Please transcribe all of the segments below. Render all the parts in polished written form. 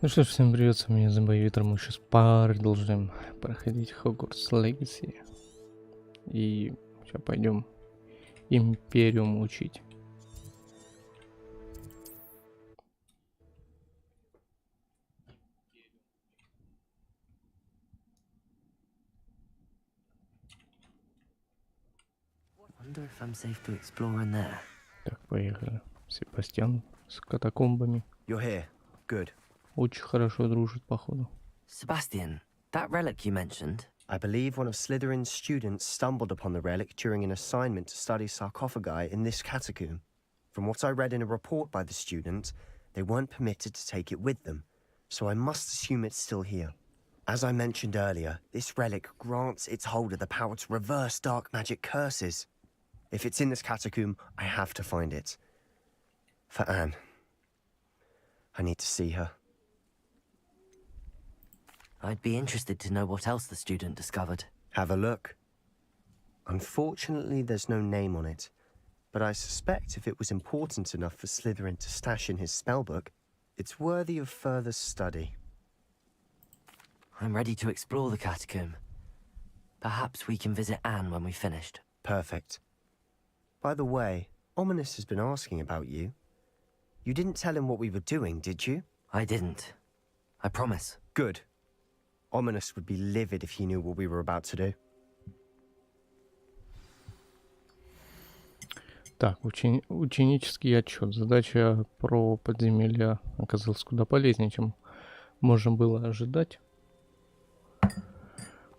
Ну что ж, всем привет, с вами ThebyVittor. Мы сейчас продолжаем проходить Hogwarts Legacy. И сейчас пойдем Империум учить. Так, поехали. Себастьян с катакомбами. You're here. Good. Очень хорошо дружит, походу. Sebastian, that relic you mentioned. I believe one of Slytherin's students stumbled upon the relic during an assignment to study sarcophagi in this catacomb. From what I read in a report by the student, they weren't permitted to take it with them, so I must assume it's still here. As I mentioned earlier, this relic grants its holder the power to reverse dark magic curses. If it's in this catacomb, I have to find it. For Anne. I need to see her. I'd be interested to know what else the student discovered. Have a look. Unfortunately, there's no name on it, but I suspect if it was important enough for Slytherin to stash in his spellbook, it's worthy of further study. I'm ready to explore the catacomb. Perhaps we can visit Anne when we've finished. Perfect. By the way, Ominous has been asking about you. You didn't tell him what we were doing, did you? I didn't. I promise. Good. Ominous would be livid if he knew what we were about to do. Так, ученический отчет. Задача про подземелья оказалась куда полезнее, чем можно было ожидать.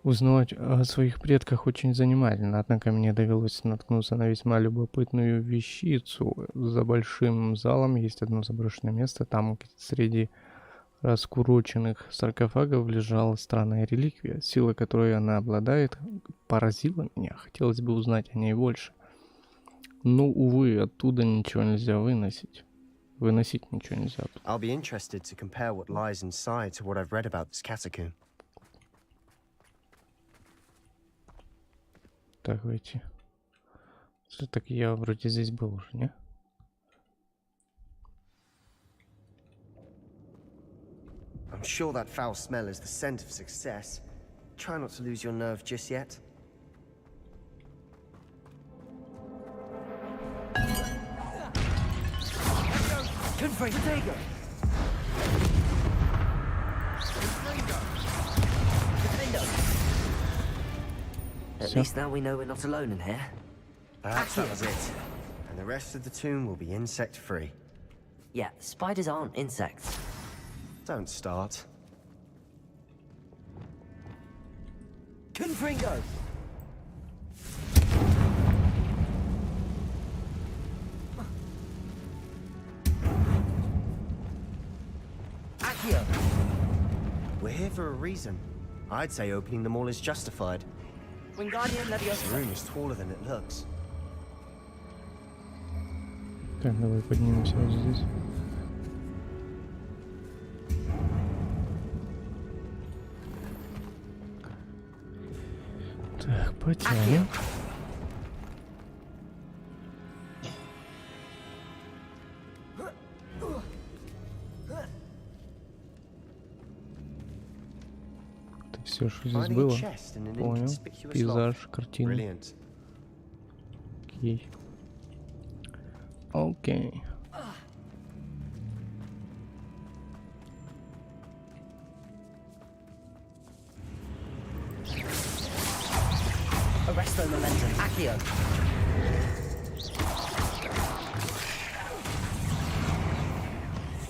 Узнавать о своих предках очень занимательно, однако мне довелось наткнуться на весьма любопытную вещицу. За большим залом есть одно заброшенное место, там среди раскуроченных саркофагов лежала странная реликвия. Сила, которой она обладает, поразила меня. Хотелось бы узнать о ней больше. Но, увы, оттуда ничего нельзя выносить. Выносить ничего нельзя. I'll be interested to compare what lies inside to what I've read about this catacomb. Так, выйти. Так я вроде здесь был уже, не? I'm sure that foul smell is the scent of success. Try not to lose your nerve just yet. At least now we know we're not alone in here. Perhaps that was it. And the rest of the tomb will be insect-free. Yeah, spiders aren't insects. Don't start. Confringo! Accio! We're here for a reason. I'd say opening them all is justified. Wingardium This Leviosa. room is taller than it looks. Так, давай поднимемся вот здесь. Так, потянем. Это все, что здесь было. Понял. Пейзаж, картина. Brilliant. Окей. Окей. Arresto momentum. Accio.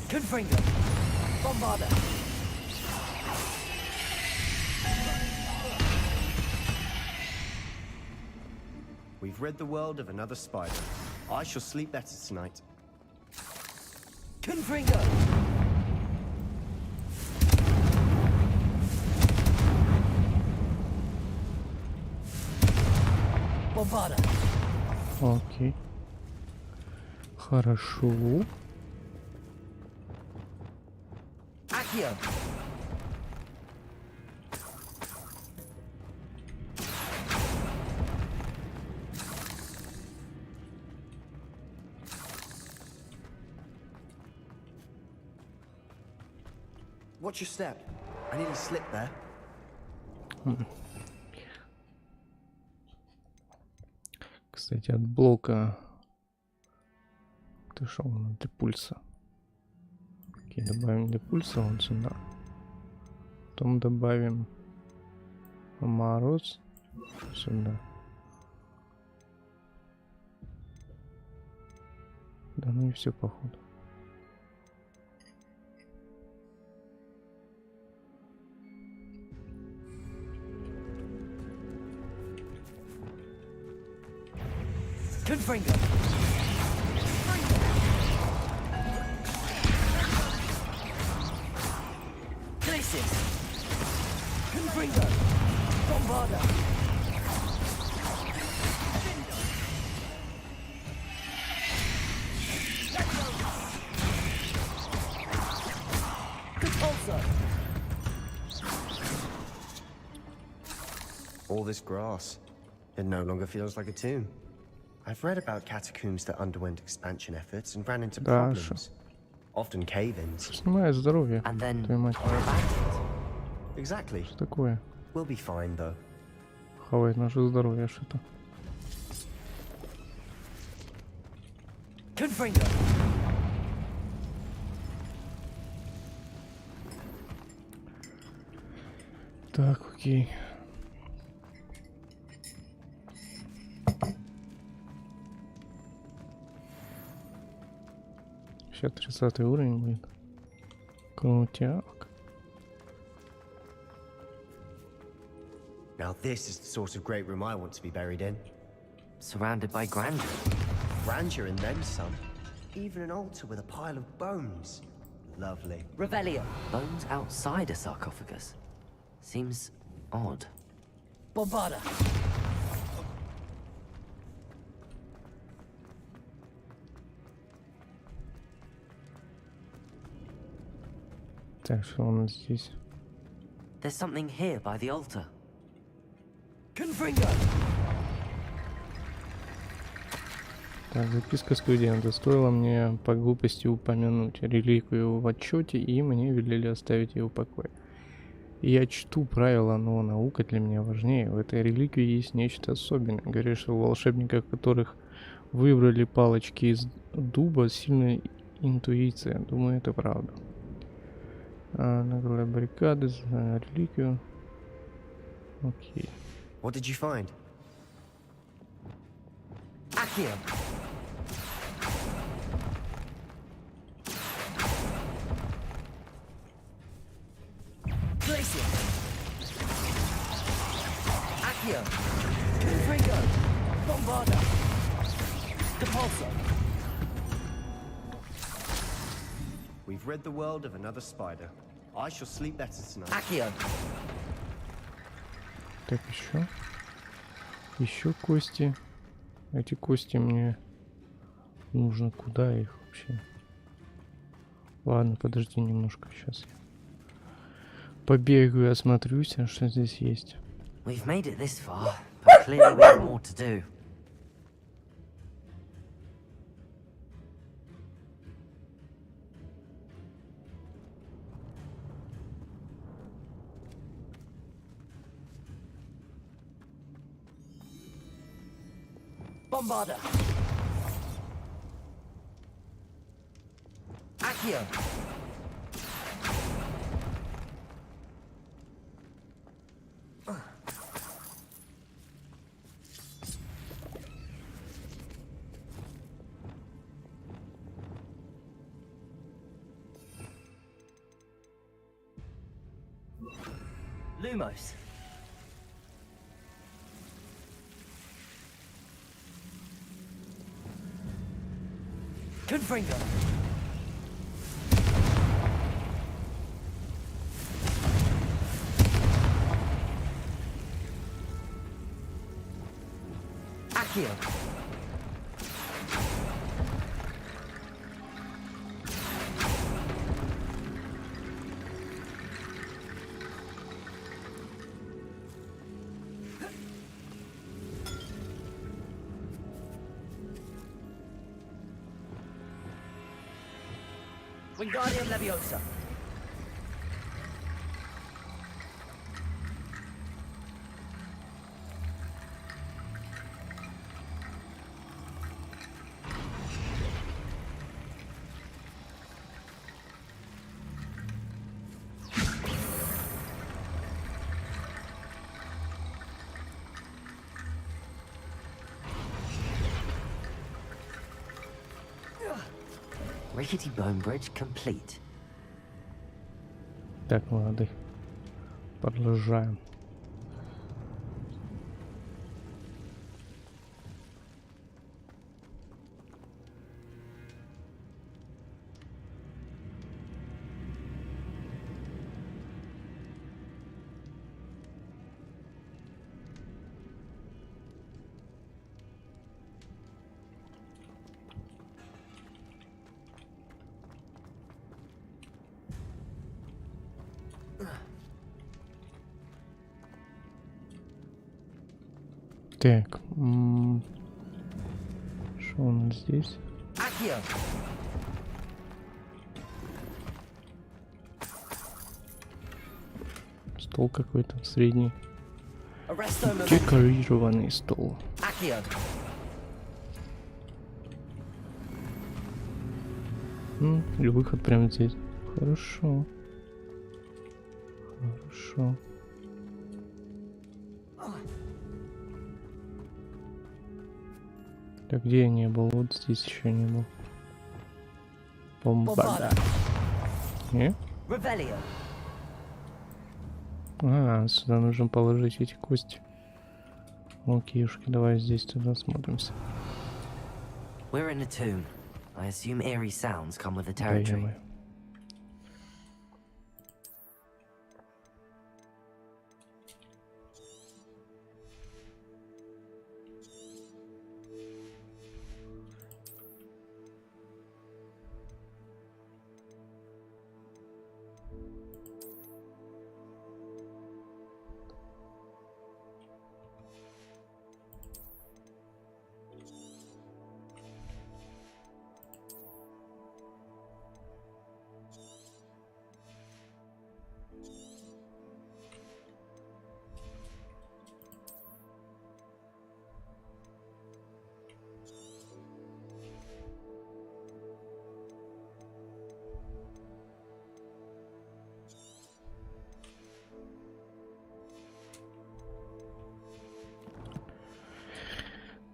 Confringo. Bombarda. We've rid the world of another spider. I shall sleep better tonight. Confringo. Bombarda. Окей. Хорошо. Accio. Watch your step. I nearly slipped there. Кстати, от блока ты шел для пульса. Окей, добавим для пульса вот сюда. Потом добавим мороз сюда. Да ну и все походу. Confringo. Glacius. Confringo. Bombarda. Compulsor. All this grass. It no longer feels like a tomb. I've read about catacombs that underwent expansion efforts and ran into problems. Often cave-ins. Снимает здоровье. And then Твою мать. we're abandoned. Exactly. Что такое? We'll be fine, though. Хавает наше здоровье что-то. Confringo. Так, окей. Сейчас 30 уровень будет. Крутяк. Now this is the sort of great room I want to be buried in. Surrounded by grandeur. Grandeur and then some. Even an altar with a pile of bones. Lovely. Revelio. Bones outside a sarcophagus. Seems odd. Bombarda. Так, что у нас здесь? There's something here by the altar. Confringo. Так, записка студента. Стоило мне по глупости упомянуть реликвию в отчете, и мне велели оставить ее в покое. Я чту правила, но наука для меня важнее. В этой реликвии есть нечто особенное. Говорят, что у волшебников, которых выбрали палочки из дуба, сильная интуиция. Думаю, это правда. Награда баррикады за реликвию. Окей. What did you find? Accio. Glacier. Accio. Confringo. Bombarda. Depulso. We've rid the world of another spider. I shall sleep better tonight. Accio. Так, еще. Еще кости. Эти кости мне нужно. Куда их вообще? Ладно, подожди немножко. Сейчас я побегаю, осмотрюсь, а что здесь есть. We've made it this far, but clearly we have more to do. Bombarda. Accio. Lumos. Confringo. Accio. Wingardium Leviosa. Rickety bone bridge complete. Так, молодые. Продолжаем. Так, что у нас здесь? Accio! Стол какой-то средний. Arresto momentum. Декорированный стол. Accio! Или выход прямо здесь. Хорошо. Хорошо. Так, где я не был? Вот здесь еще не был. Бомбада. Не? Revelio. Сюда нужно положить эти кости. Окейушки, давай здесь туда смотримся. We're in a tomb. I assume eerie sounds come with the Да, territory. е-мое.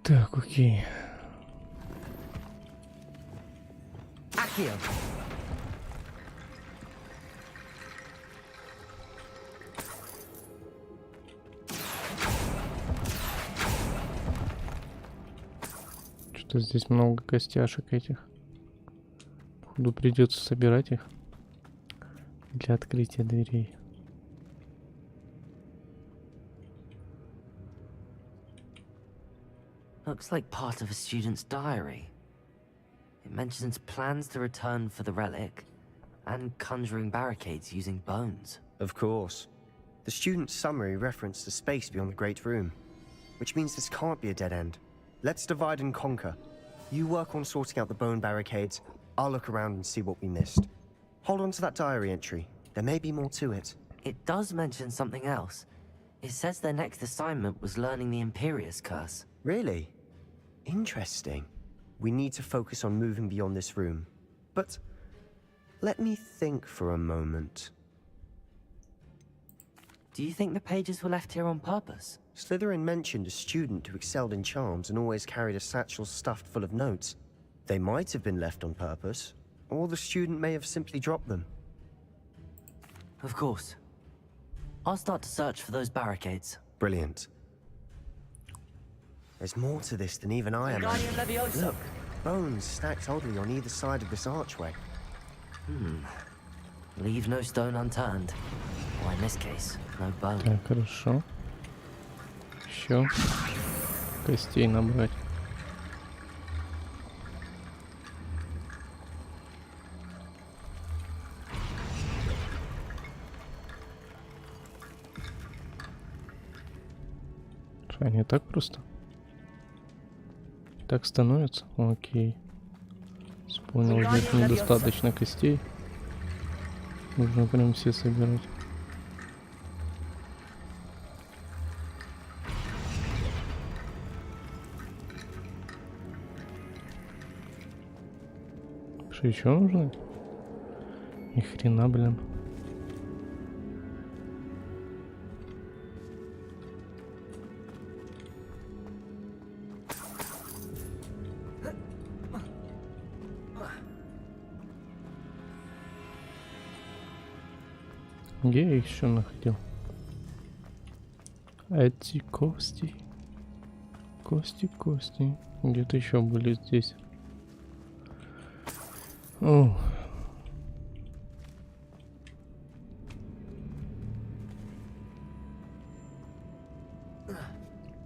Так, окей. Accio! Что-то здесь много костяшек этих. Походу придется собирать их для открытия дверей. Looks like part of a student's diary. It mentions plans to return for the relic and conjuring barricades using bones. Of course. The student's summary referenced the space beyond the Great Room, which means this can't be a dead end. Let's divide and conquer. You work on sorting out the bone barricades. I'll look around and see what we missed. Hold on to that diary entry. There may be more to it. It does mention something else. It says their next assignment was learning the Imperious Curse. Really? Interesting. We need to focus on moving beyond this room. But let me think for a moment. Do you think the pages were left here on purpose? Slytherin mentioned a student who excelled in charms and always carried a satchel stuffed full of notes. They might have been left on purpose, or the student may have simply dropped them. Of course. I'll start to search for those barricades. Brilliant. There's more to this than even I imagined. Look, bones stacked oddly on either side of this archway. Leave no stone unturned. Or in this case, no bone. Так, хорошо. Еще костей набрать. Что, не так просто? Так становится? Окей. Вспомнил, здесь недостаточно костей. Нужно прям все собирать. Что еще нужно? Ни хрена, блин. Где я их еще находил? Эти кости. Кости. Где-то еще были здесь. О.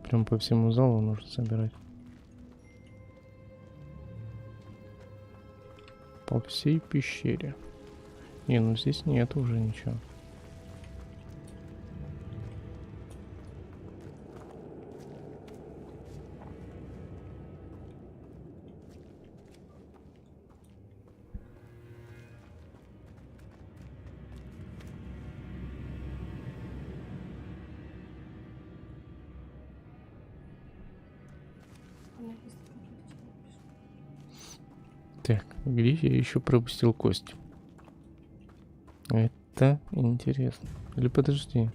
Прям по всему залу нужно собирать. По всей пещере. Не, ну здесь нет уже ничего. Так, где я еще пропустил кость? Это интересно. Или подожди.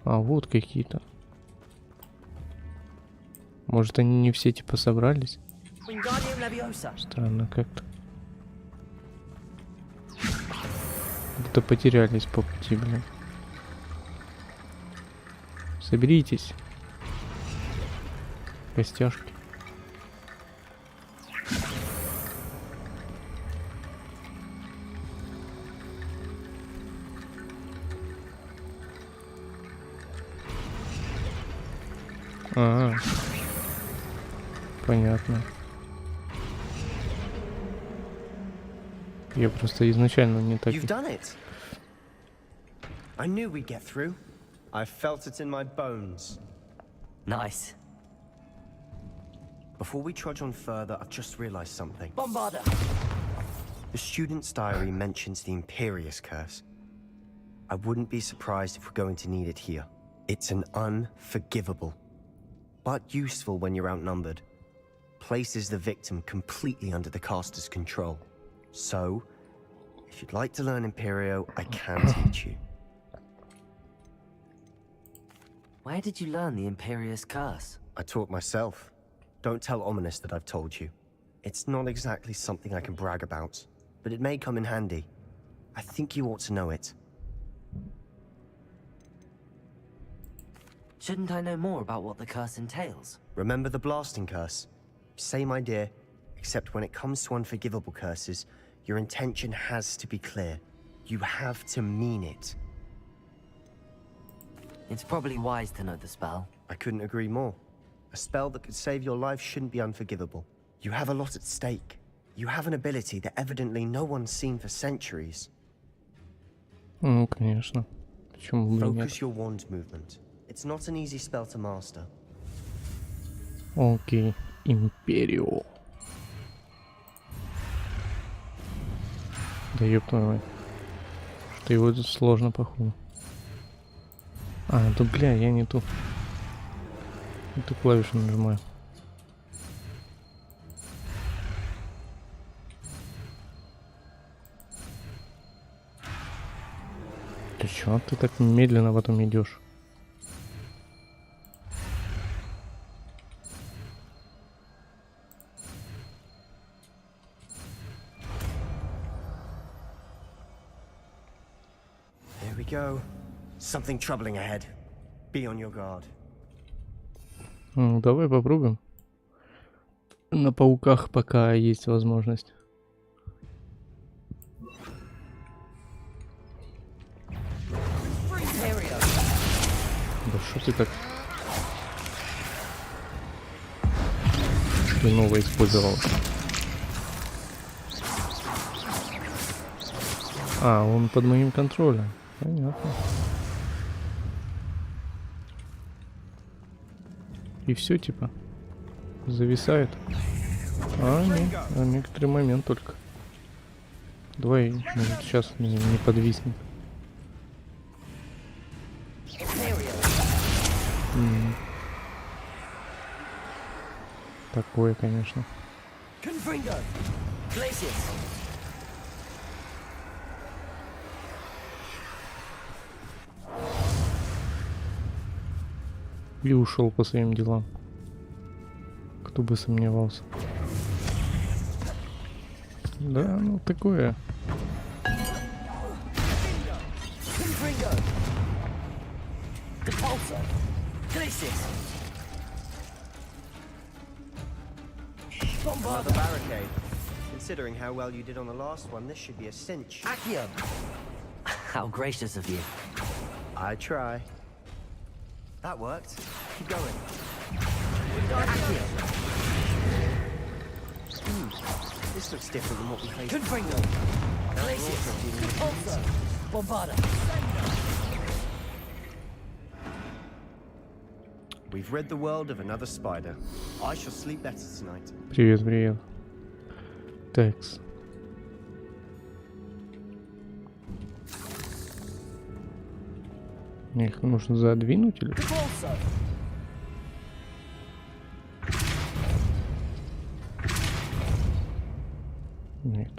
А, вот какие-то. Может, они не все типа собрались? Странно как-то. Будто потерялись по пути, блин. Соберитесь. Костяшки. А, понятно. Я просто изначально не так. You've done it. I knew we'd get through. I felt it in my bones. Nice. Before we trudge on further, I've just realized something. Bombarder! The student's diary mentions the Imperious Curse. I wouldn't be surprised if we're going to need it here. It's an unforgivable, but useful when you're outnumbered. Places the victim completely under the caster's control. So, if you'd like to learn Imperio, I can teach you. Where did you learn the Imperious Curse? I taught myself. Don't tell Ominous that I've told you. It's not exactly something I can brag about, but it may come in handy. I think you ought to know it. Shouldn't I know more about what the curse entails? Remember the blasting curse? Same idea, except when it comes to unforgivable curses, your intention has to be clear. You have to mean it. It's probably wise to know the spell. I couldn't agree more. A spell that could save your life shouldn't be unforgivable. You have a lot at stake. You have an ability that evidently no one's seen for centuries. Ну, конечно. Почему бы нет? Focus your wand movement. It's not an easy spell to master. Окей. Империо. Да ёб твою мать. Что его тут сложно, походу. А, да бля, я не ту. Эту клавишу нажимаю. Ты чё, ты так медленно потом идешь? There we go. Something troubling ahead. Be on your guard. Ну, давай попробуем. На пауках пока есть возможность. Да что ты так хреново использовал? А, он под моим контролем. Понятно. И все типа зависает. А, нет, на некоторый момент только. Давай, может, сейчас не подвиснет. Такое, конечно. И ушел по своим делам. Кто бы сомневался. Да, ну такое. Confringo. Depulso. Glacis. Another barricade. Considering how well you did on the last one, this should be a cinch. Accio. How gracious of you. I try. That worked. Keep going. Accio. This looks different than what we faced. Confringo. Glacis. Depulso. Bombarda. We've rid the world of another spider. I shall sleep better tonight. Привет, привет. Текс. Их нужно задвинуть или? Depulso. Нет.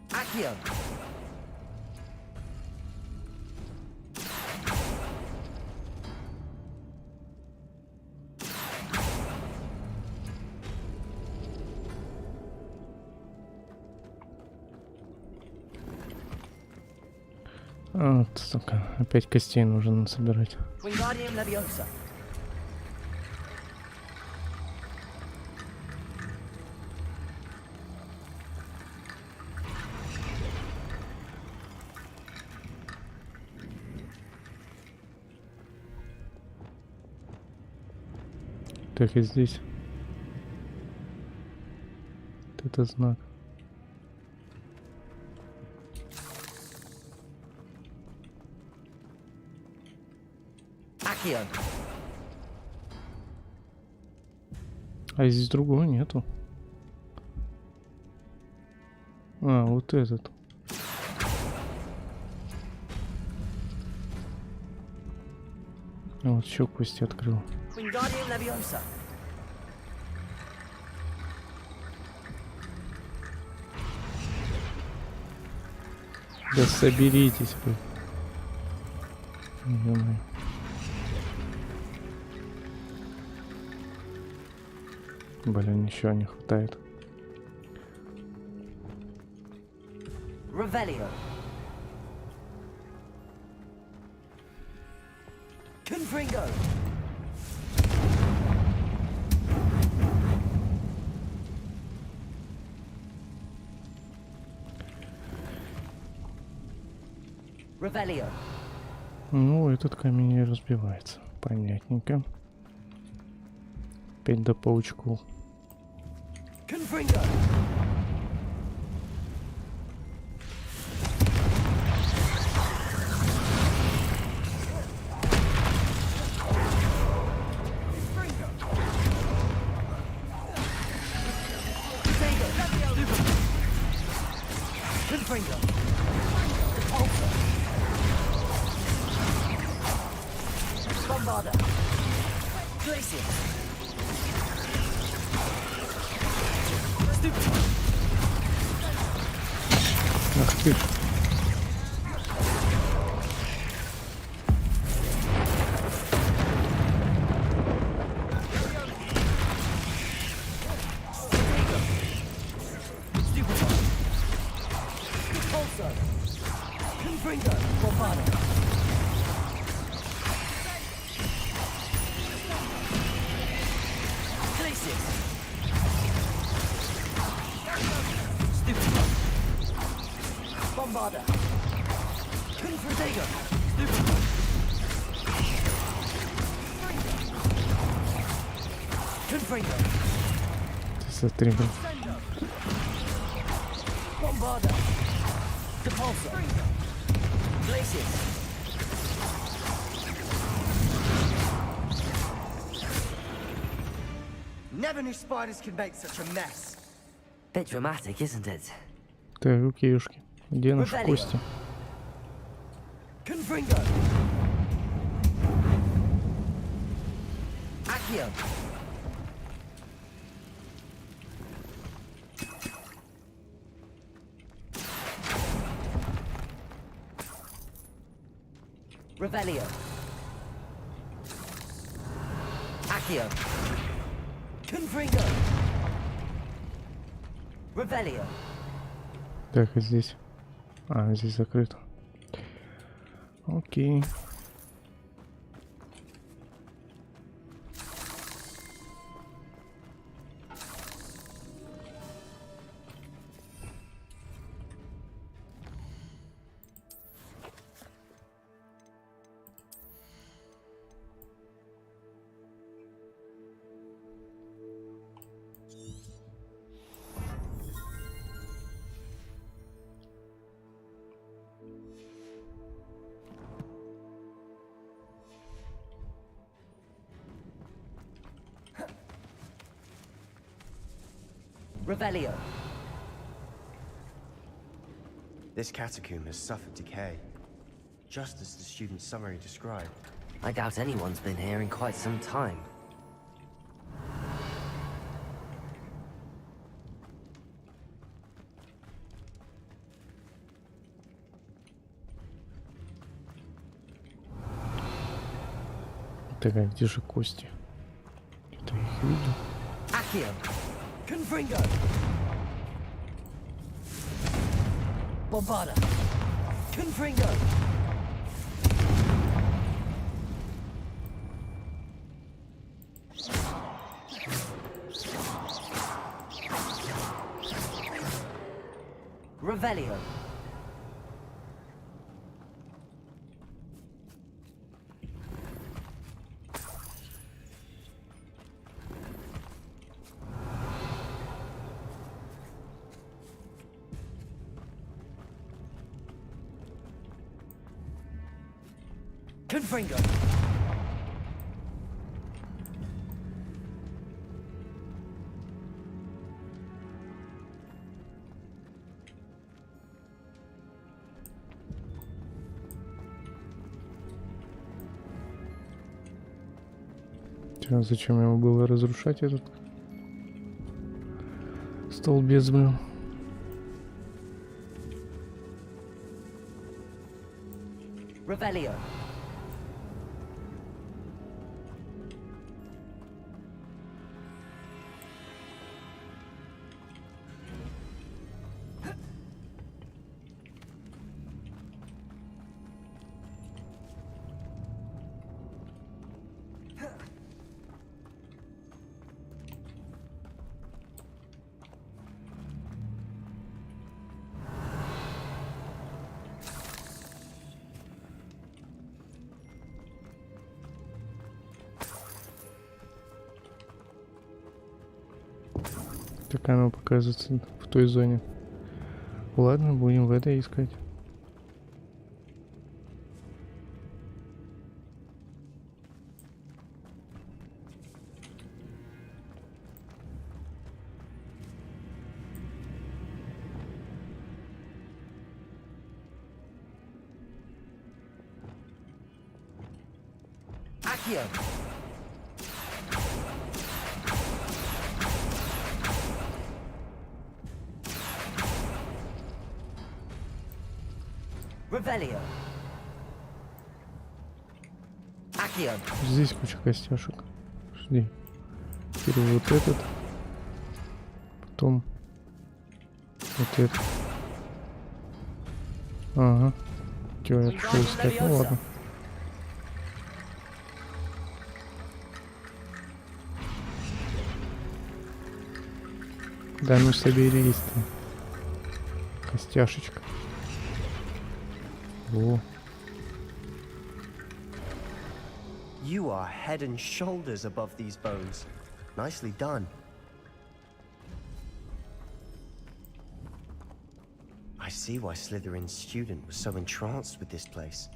Accio. Вот, сука, опять костей нужно собирать. Wingardium Leviosa. Так и здесь. Вот это знак. Accio. А здесь другого нету. А, вот этот. Вот еще кости открыл. Wingardium Leviosa. Да соберитесь вы. Ё-моё. Блин, еще не хватает. Revelio. Confringo. Revelio. Ну, этот камень не разбивается. Понятненько. Опять до паучков. Confringo. Confringo. Depulso. Bombarda. Glacier. Ах ты ж. Depulso. Confringo. Bombarda. Glacier. Bombarda. Confringo. Confringo. Смотри, блин. Bombarda. Depulso. Glacier. Never knew spiders could make such a mess. Bit dramatic, isn't it? Так, рукишки. Где наши Revelio. кости? Confringo. Accio. Revelio. Accio. Confringo. Revelio. Так, и здесь. А, здесь закрыто. Окей. Revelio. This catacomb has suffered decay, just as the student's summary described. I doubt anyone's been here in quite some time. Так, а где же кости? Где-то их видел. Accio. Confringo. Bombarda. Confringo. Revelio. Confringo. Чё, зачем ему было разрушать этот столбец, блин? Revelio. Так оно показывается в той зоне. Ладно, будем в этой искать. Accio. Revelio. Accio. Здесь куча костяшек. Жди. Теперь вот этот. Потом вот этот. Ага. Чё, я пришел искать? Ну ладно. Да ну соберись ты. Костяшечка. О. You are head and shoulders above these bones. Nicely done. I see why Slytherin's student was so entranced with this place.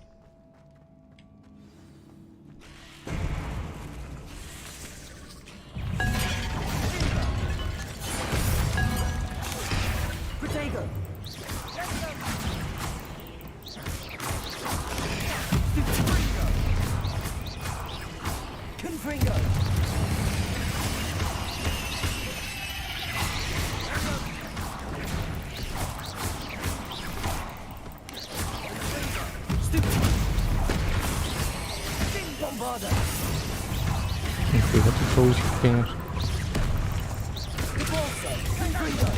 Protego. Confringo. Stupid. Bombarda. Нифига тут получится, конечно. Confringo.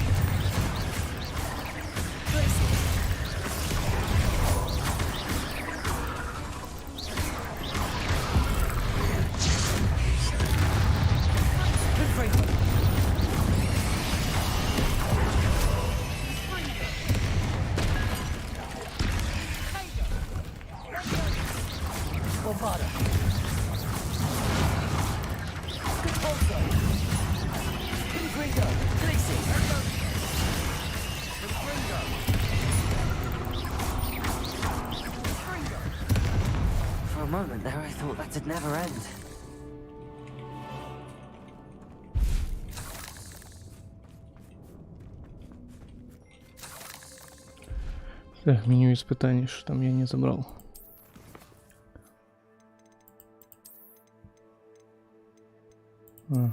moment there, I thought that'd never end. Так, меню испытаний, что там я не забрал. Ага.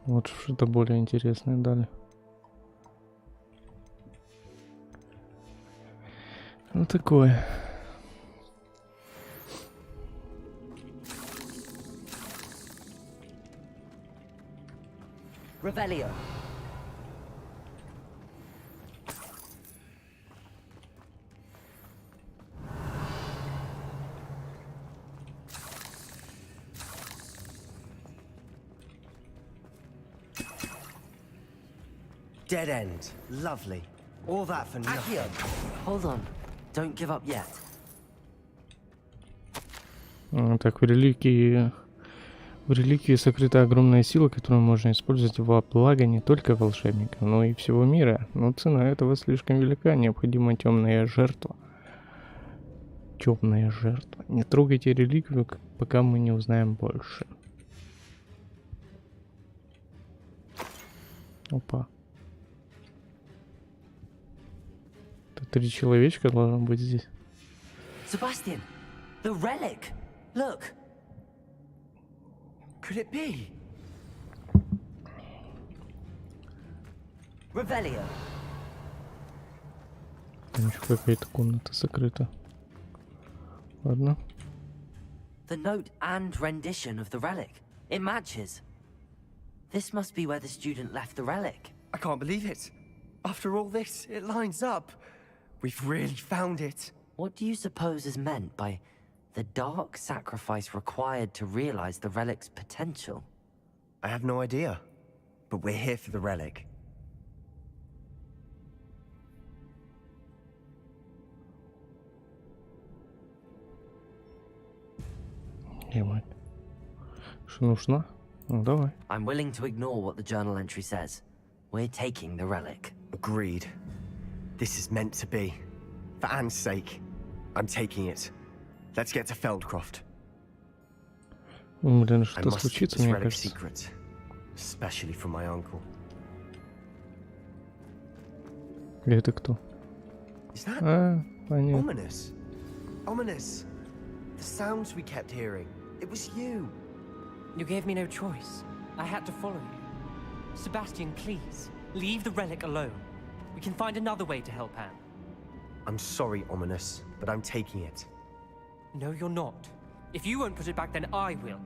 Вот что-то более интересное дали. Ну такое. Revelio. Dead end. Lovely. All that for nothing. Hold on. Don't give up yet. Так, в реликвии сокрыта огромная сила, которую можно использовать во благо не только волшебников, но и всего мира. Но цена этого слишком велика, необходима темная жертва. Темная жертва. Не трогайте реликвию, пока мы не узнаем больше. Опа. Тут 3 человечка должно быть здесь. Sebastian, the relic. Look. Could it be? Revelio. Там еще какая-то комната закрыта. Ладно. The note and rendition of the relic. It matches. This must be where the student left the relic. I can't believe it. After all this, it lines up. We've really found it. What do you suppose is meant by the dark sacrifice required to realize the relic's potential? I have no idea. But we're here for the relic. Ебать. Что нужно? Ну давай. I'm willing to ignore what the journal entry says. We're taking the relic. Agreed. This is meant to be. For Anne's sake, I'm taking it. Let's get to Feldcroft. Блин, I что must keep случится, this мне relic кажется. secret, especially from my uncle. Это кто? Is that Понятно. ominous? Ominous. The sounds we kept hearing. It was you. You gave me no choice. I had to follow you. Sebastian, please, leave the relic alone. We can find another way to help Anne. I'm sorry, Ominous, but I'm taking it. No, you're not. If you won't put it back, then I will.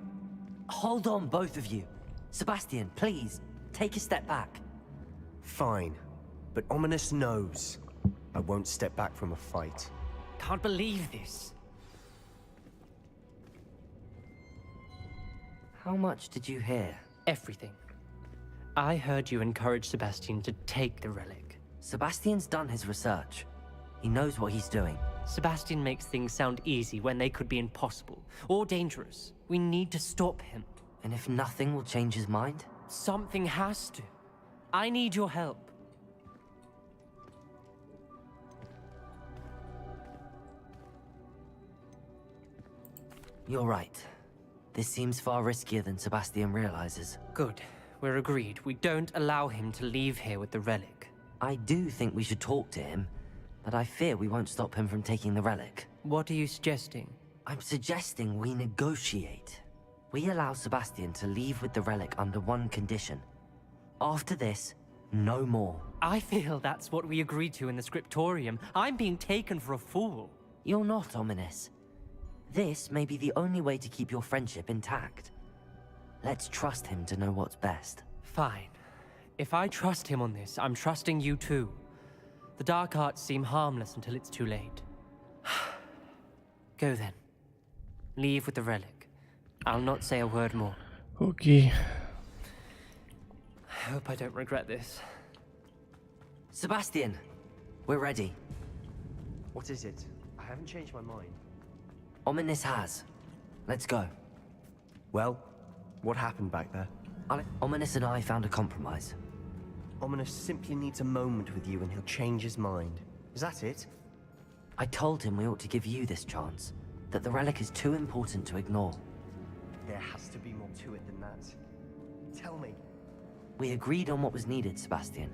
Hold on, both of you. Sebastian, please, take a step back. Fine. But Ominous knows I won't step back from a fight. Can't believe this. How much did you hear? Everything. I heard you encourage Sebastian to take the relic. Sebastian's done his research. He knows what he's doing. Sebastian makes things sound easy when they could be impossible or dangerous. We need to stop him. And if nothing will change his mind? Something has to. I need your help. You're right. This seems far riskier than Sebastian realizes. Good. We're agreed. We don't allow him to leave here with the relic. I do think we should talk to him, but I fear we won't stop him from taking the relic. What are you suggesting? I'm suggesting we negotiate. We allow Sebastian to leave with the relic under one condition. After this, no more. I feel that's what we agreed to in the scriptorium. I'm being taken for a fool. You're not, Ominous. This may be the only way to keep your friendship intact. Let's trust him to know what's best. Fine. If I trust him on this, I'm trusting you too. The dark arts seem harmless until it's too late. Go then. Leave with the relic. I'll not say a word more. Окей. I hope I don't regret this. Sebastian, we're ready. What is it? I haven't changed my mind. Ominous has. Let's go. Well, What happened back there? Ominous and I found a compromise. Ominous simply needs a moment with you and he'll change his mind. Is that it? I told him we ought to give you this chance, that the relic is too important to ignore. There has to be more to it than that. Tell me. We agreed on what was needed, Sebastian.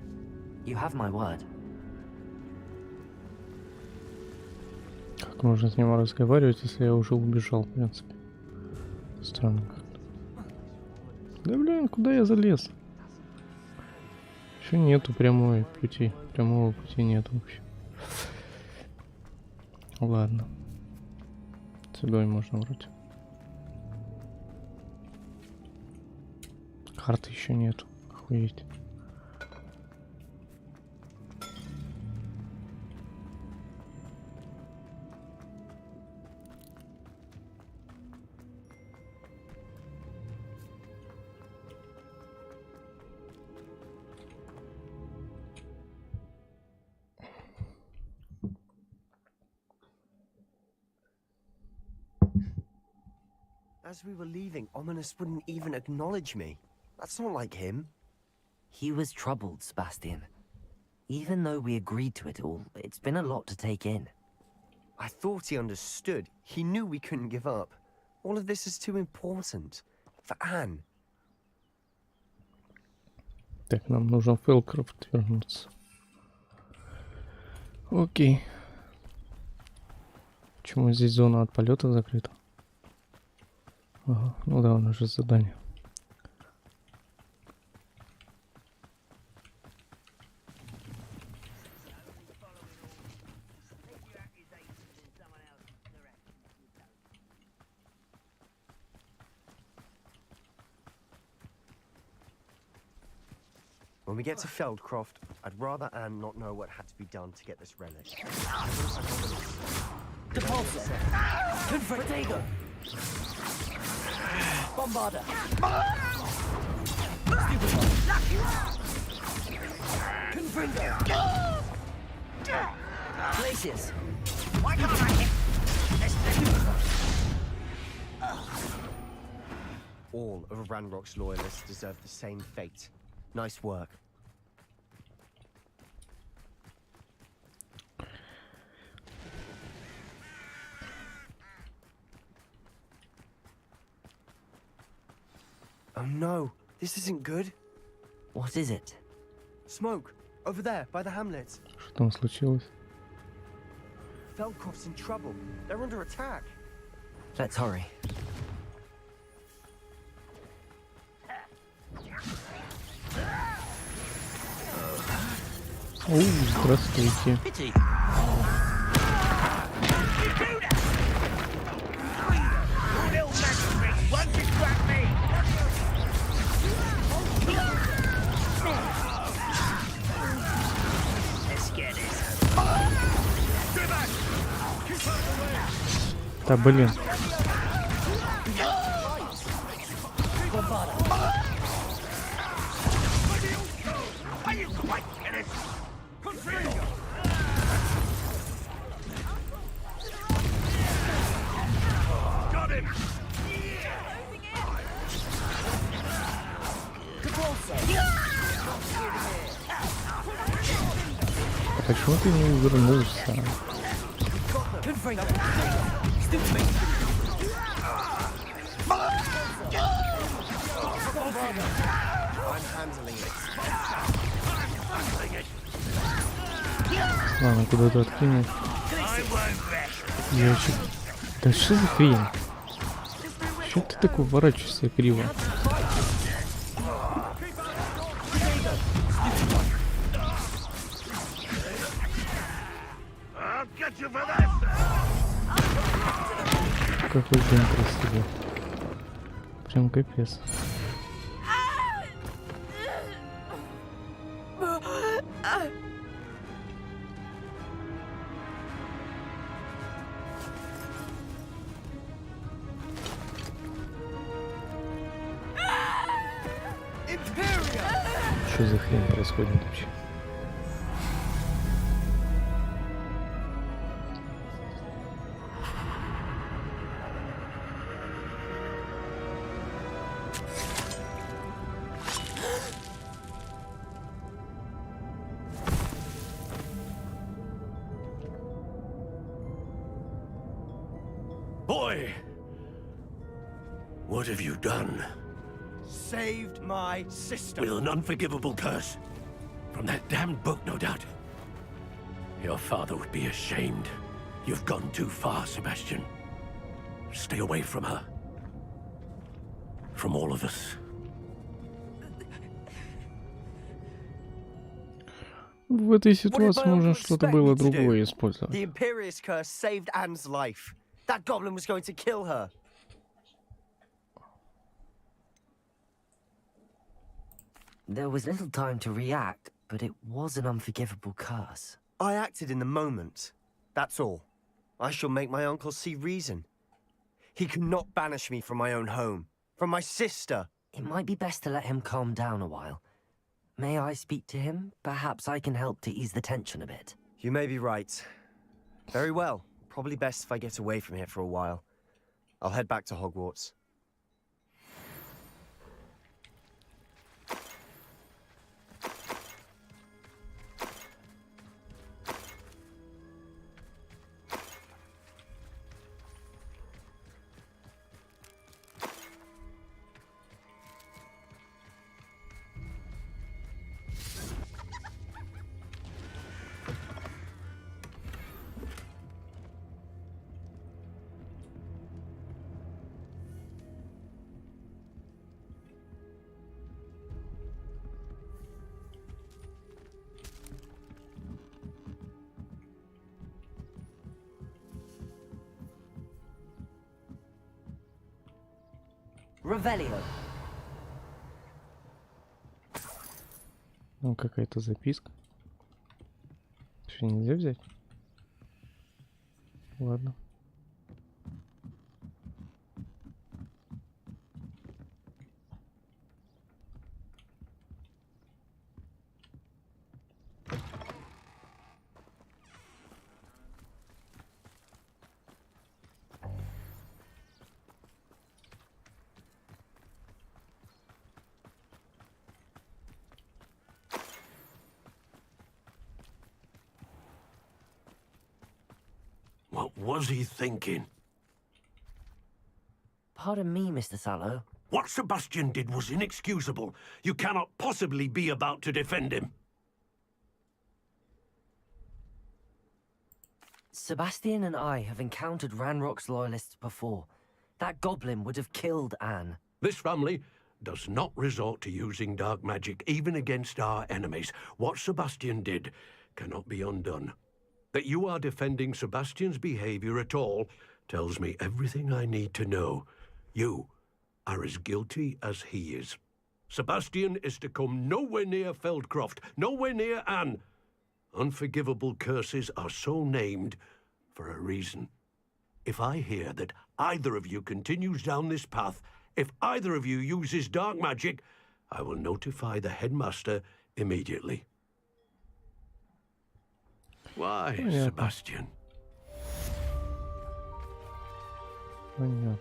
You have my word. Как можно с ним разговаривать, если я уже убежал, в принципе? Странно как-то. Да блин, куда я залез? Еще нету прямого пути нету вообще. Ладно. Сюда можно вроде. Карты еще нету. Охуеть. As we were leaving, Ominous wouldn't even acknowledge me. That's not like him. He was troubled, Sebastian. Even though we agreed to it all, it's been a lot to take in. I thought he understood. He knew we couldn't give up. All of this is too important. For Anne. Так, нам нужно в Фэлкрофт вернуться. Окей. Почему здесь зона от полета закрыта? Ага, ну да, у нас же задание. When we get to Feldcroft, I'd rather Anne not know what had to be done to get this relic. Depulsor! Confringo! Bombarder! Confringo! Glacius! Why can't I hit this? All of Ranrock's loyalists deserve the same fate. Nice work. Oh no, this isn't good. What is it? Smoke, over there, by the hamlet. Что там случилось? Feldcroft's in trouble. They're under attack. Let's hurry. Оу, здравствуйте. Pity. Да блин. Почему ты не вернулся? I'm handling it. Ладно, куда-то откинул. Ящик. Да что за хрень? Чё ты такой ворачиваешься криво? Какой день красивый. Прям капец. Что за хрень происходит вообще? Boy! What have you done? Saved my sister. With an unforgivable curse. From that damned book, no doubt. Your father would be ashamed. You've gone too far, Sebastian. Stay away from her. From all of us. В этой What did ситуации my нужно uncle что-то expect было me to do? другое использовать. The Imperious curse saved Anne's life. That goblin was going to kill her. There was little time to react, but it was an unforgivable curse. I acted in the moment. That's all. I shall make my uncle see reason. He cannot banish me from my own home. From my sister. It might be best to let him calm down a while. May I speak to him? Perhaps I can help to ease the tension a bit. You may be right. Very well. Probably best if I get away from here for a while. I'll head back to Hogwarts. Revelio. Ну, какая-то записка. Что, нельзя взять? Ладно. What was he thinking? Pardon me, Mr. Sallow. What Sebastian did was inexcusable. You cannot possibly be about to defend him. Sebastian and I have encountered Ranrock's loyalists before. That goblin would have killed Anne. This family does not resort to using dark magic, even against our enemies. What Sebastian did cannot be undone. That you are defending Sebastian's behavior at all tells me everything I need to know. You are as guilty as he is. Sebastian is to come nowhere near Feldcroft, nowhere near Anne. Unforgivable curses are so named for a reason. If I hear that either of you continues down this path, if either of you uses dark magic, I will notify the headmaster immediately. Why, Sebastian? Понятно.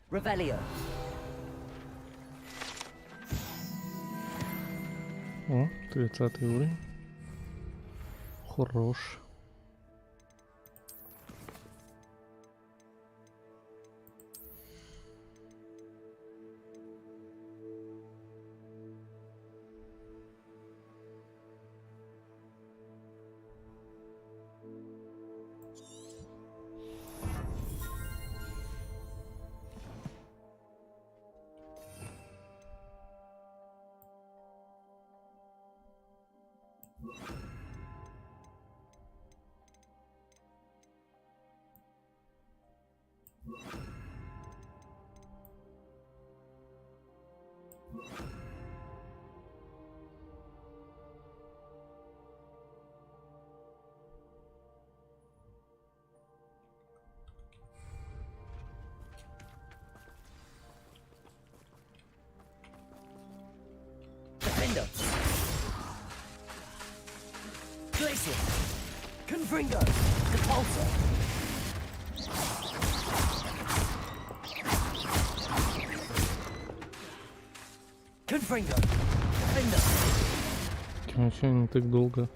Revelio. О, 30 уровень. Хорош. Defender. Glacier. Confringo. Depulsor. Вообще не так долго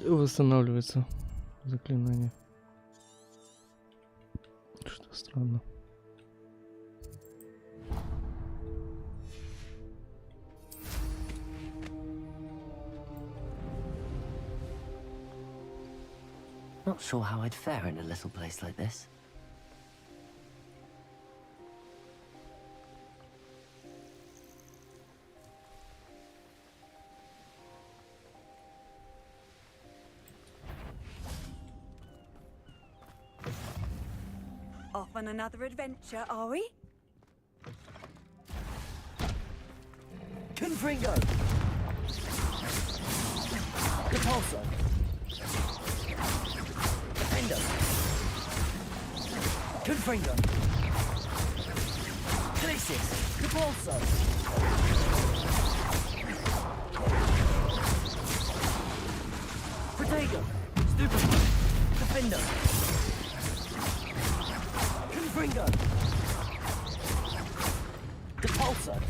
восстанавливается заклинание. Что странно. Not sure how I'd fare in a little place like this. Off on another adventure, are we? Confringo! Repulsor! Defender! Confringo! Glacis! Repulsor! Protego! Stupefy! Defender! Confringo! Repulsor!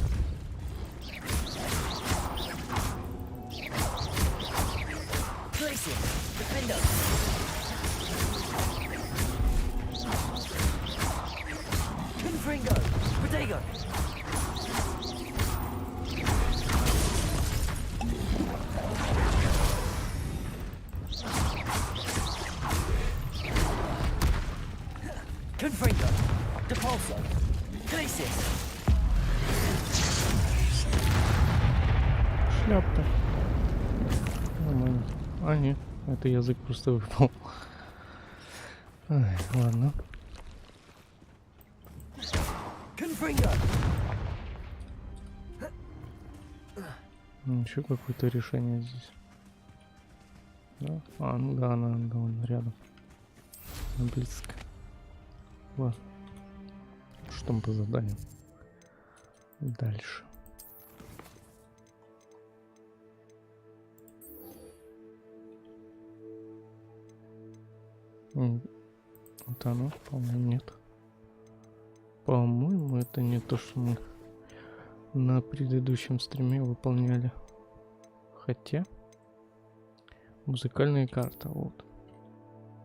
Glacier! Defender! Confringo! Protego! Confringo! Depulso! Glacis! Шляпка. Нормально. А, нет, это язык просто выпал. Ай, ладно. Confringo! Еще какое-то решение здесь. Да? А, ну да, она довольно рядом. Она близко. Ладно. Что там по заданию? Дальше. Это оно? По-моему, нет. По-моему, это не то, что мы на предыдущем стриме выполняли. Хотя музыкальная карта, вот.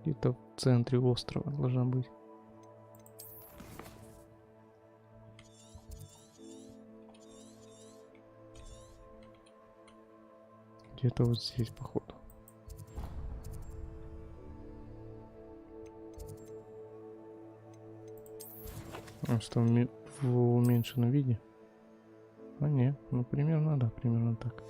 Где-то в центре острова должна быть. Где-то вот здесь, походу. А что в уменьшенном виде? А нет, ну примерно, да, примерно так.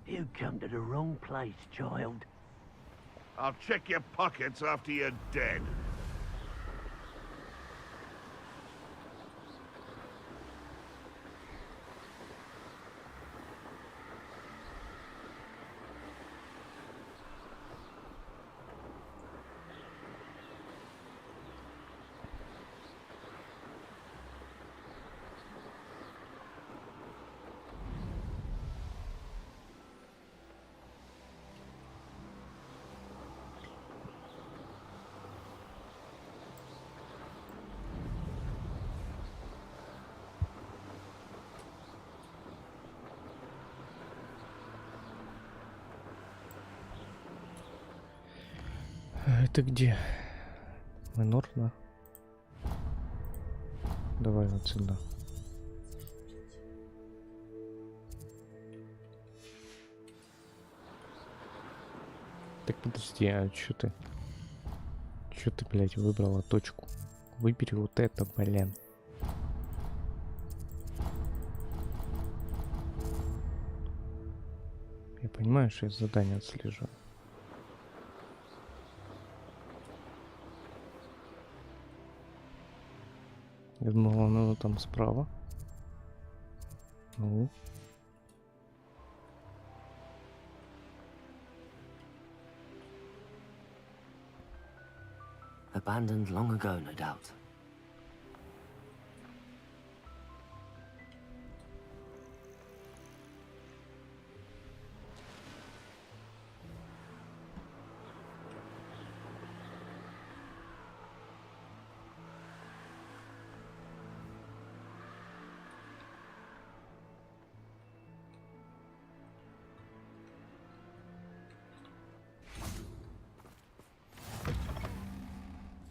You come to the wrong place, child. I'll check your pockets after you're dead. Это где? Минор, да? Давай вот сюда. Так подожди, а чё ты? Чё ты, блядь, выбрала точку? Выбери вот это, блин. Я понимаю, что я задание отслеживаю. Я думал, оно там справа. Ну, abandoned long ago, no doubt.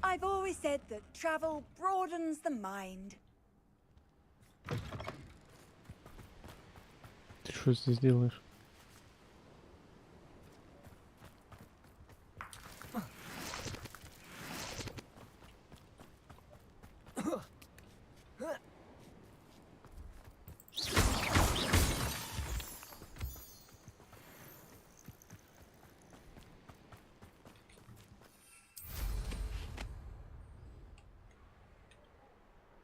I've always said that travel broadens the mind. Ты что здесь делаешь?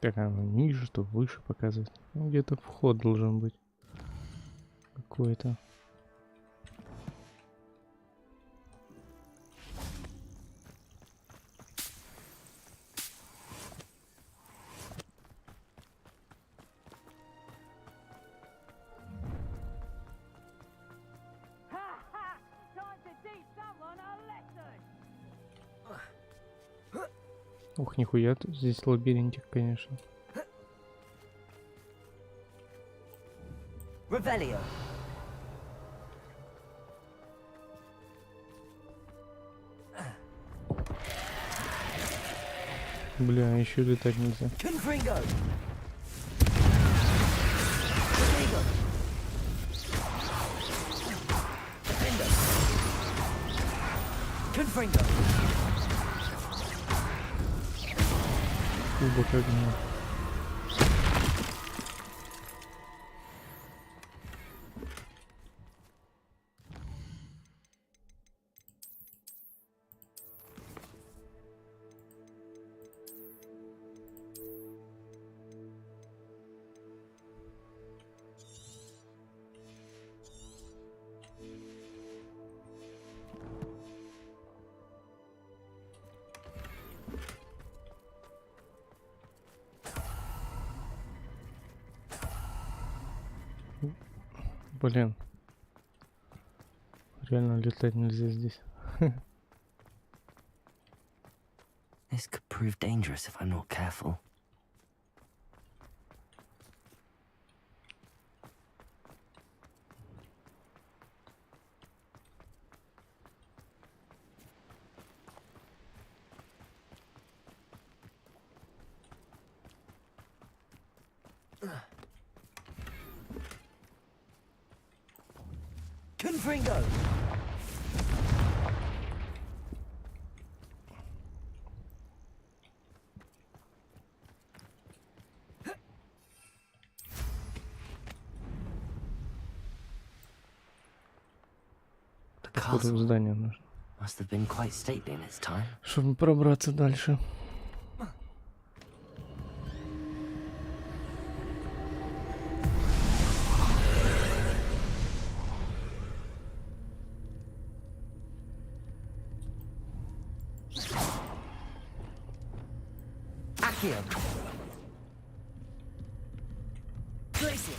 Так, оно ниже, что выше показывает. Ну, где-то вход должен быть. Какой-то. Ух, нихуя, тут здесь лабиринтик, конечно. Revelio. Бля, еще летать нельзя. Confringo. Defender. Confringo. Кубок огня. Блин. Реально летать нельзя здесь. This could prove dangerous if I'm not careful. Confringo. The Походу в castle здание нужно. must have been quite stately in its time. Чтобы пробраться дальше. Accio. Place it.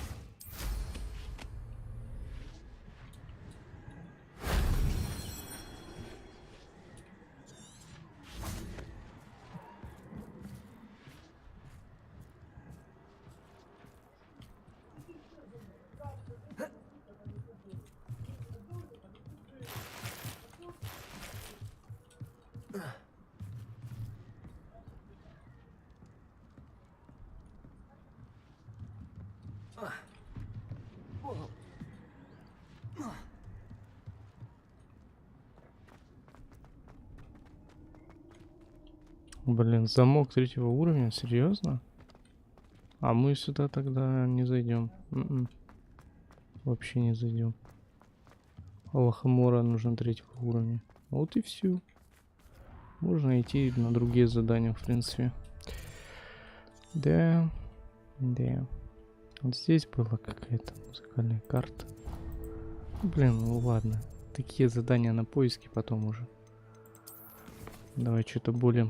Блин, замок третьего уровня? Серьезно? А мы сюда тогда не зайдем. Вообще не зайдем. Лохомора нужно третьего уровня. Вот и все. Можно идти на другие задания, в принципе. Да. Да. Вот здесь была какая-то музыкальная карта. Блин, ну ладно. Такие задания на поиске потом уже. Давай что-то более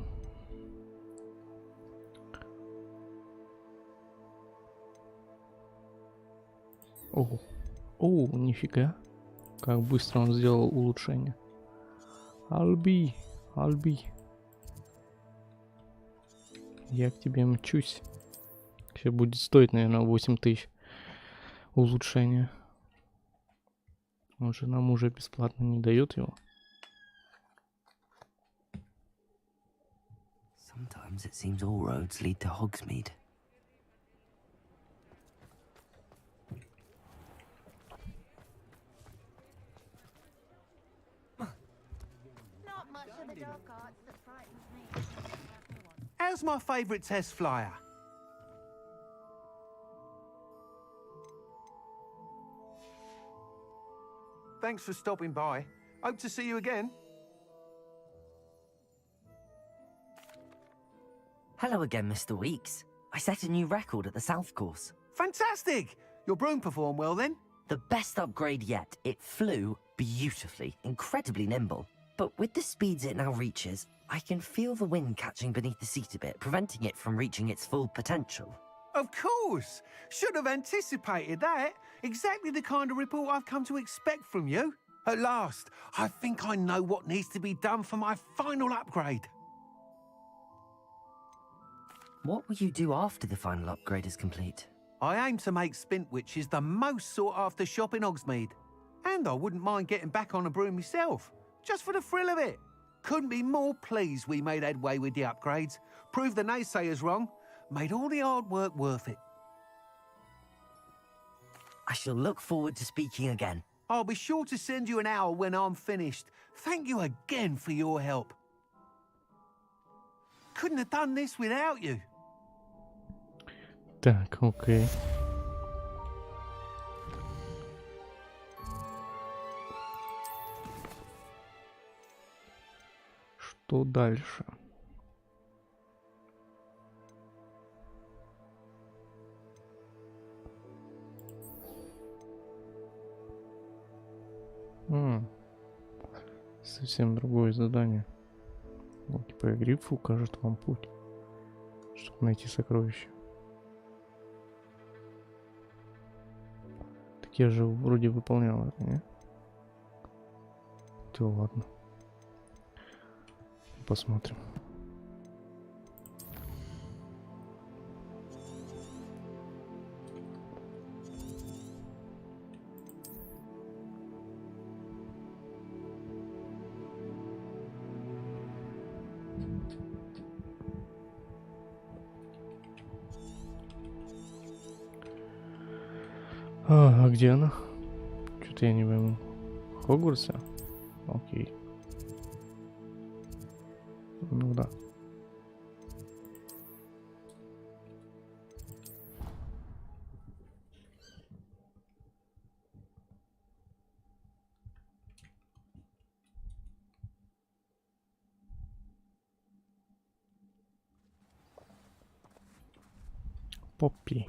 О, нифига. Как быстро он сделал улучшение. Альби. Я к тебе мчусь. Сейчас будет стоить, наверное, 8000 улучшения. Он же нам уже бесплатно не дает его. Sometimes it seems all roads lead to Hogsmeade. Not much of the dark arts that frightens me. How's my favourite test flyer? Thanks for stopping by. Hope to see you again. Hello again, Mr. Weeks. I set a new record at the South Course. Fantastic! Your broom performed well then? The best upgrade yet. It flew beautifully, incredibly nimble. But with the speeds it now reaches, I can feel the wind catching beneath the seat a bit, preventing it from reaching its full potential. Of course! Should have anticipated that. Exactly the kind of report I've come to expect from you. At last, I think I know what needs to be done for my final upgrade. What will you do after the final upgrade is complete? I aim to make Spintwitches the most sought-after shop in Hogsmeade. And I wouldn't mind getting back on a broom myself, just for the thrill of it. Couldn't be more pleased we made headway with the upgrades, proved the naysayers wrong, made all the hard work worth it. I shall look forward to speaking again. I'll be sure to send you an owl when I'm finished. Thank you again for your help. Couldn't have done this without you. Так, окей. Что дальше? Совсем другое задание. Типа гриф укажет вам путь, чтобы найти сокровище. Так я же вроде выполнял это, не? То ладно. Посмотрим. А где она? Что-то я не пойму. Хогвартса? Окей. Ну да. Поппи.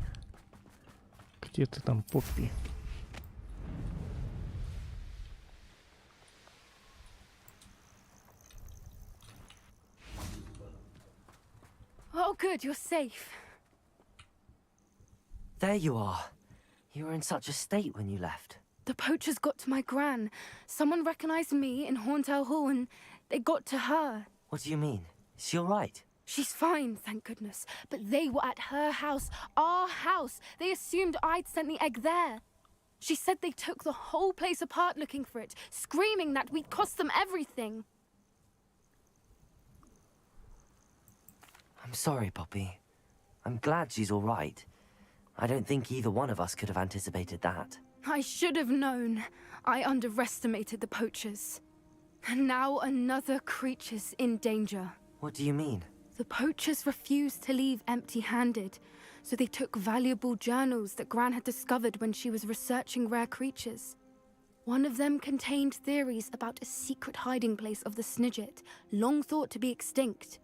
Где ты там, Поппи? Oh, good, you're safe. There you are. You were in such a state when you left. The poachers got to my gran. Someone recognized me in Horntail Hall and they got to her. What do you mean? Is she all right? She's fine, thank goodness. But they were at her house, our house. They assumed I'd sent the egg there. She said they took the whole place apart looking for it, screaming that we'd cost them everything. I'm sorry, Poppy. I'm glad she's all right. I don't think either one of us could have anticipated that. I should have known. I underestimated the poachers. And now another creature's in danger. What do you mean? The poachers refused to leave empty-handed, so they took valuable journals that Gran had discovered when she was researching rare creatures. One of them contained theories about a secret hiding place of the Snidget, long thought to be extinct.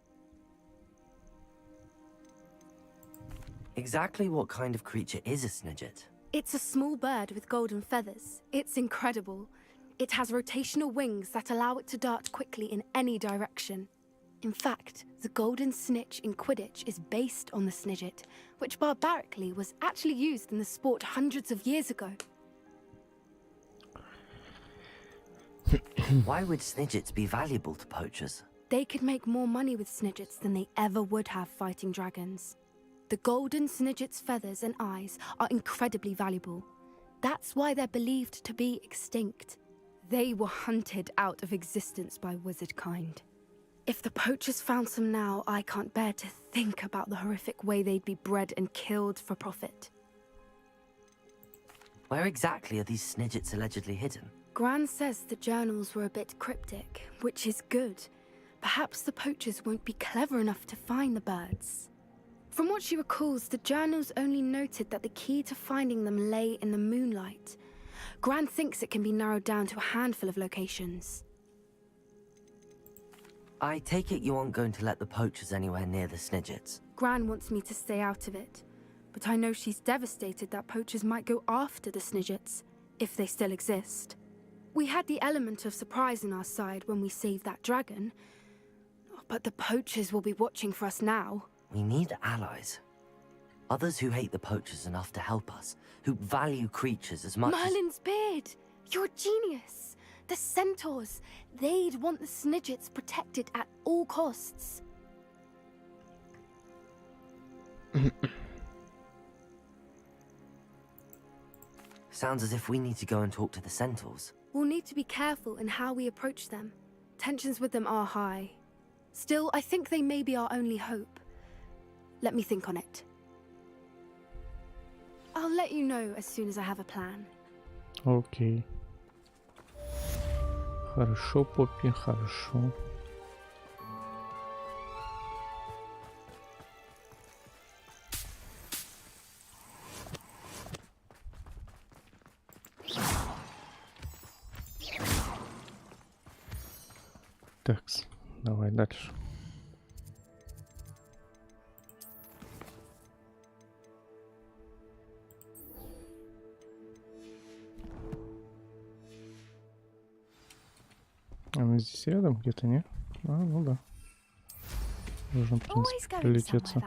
Exactly what kind of creature is a Snidget? It's a small bird with golden feathers. It's incredible. It has rotational wings that allow it to dart quickly in any direction. In fact, the golden snitch in Quidditch is based on the Snidget, which barbarically was actually used in the sport hundreds of years ago. Why would snidgets be valuable to poachers? They could make more money with snidgets than they ever would have fighting dragons. The golden snidget's feathers and eyes are incredibly valuable. That's why they're believed to be extinct. They were hunted out of existence by wizard kind. If the poachers found some now, I can't bear to think about the horrific way they'd be bred and killed for profit. Where exactly are these snidgets allegedly hidden? Gran says the journals were a bit cryptic, which is good. Perhaps the poachers won't be clever enough to find the birds. From what she recalls, the journals only noted that the key to finding them lay in the moonlight. Gran thinks it can be narrowed down to a handful of locations. I take it you aren't going to let the poachers anywhere near the snidgets. Gran wants me to stay out of it, but I know she's devastated that poachers might go after the snidgets, if they still exist. We had the element of surprise on our side when we saved that dragon, but the poachers will be watching for us now. We need allies. Others who hate the poachers enough to help us, who value creatures as much Merlin's beard! You're a genius! The centaurs! They'd want the snidgets protected at all costs. Sounds as if we need to go and talk to the centaurs. We'll need to be careful in how we approach them. Tensions with them are high. Still, I think they may be our only hope. Let me think on it. I'll let you know as soon as I have a plan. Окей. Хорошо, Поппи, хорошо. Такс, давай дальше. Она здесь рядом где-то, не? А, ну да. Можно, в принципе, прилететься.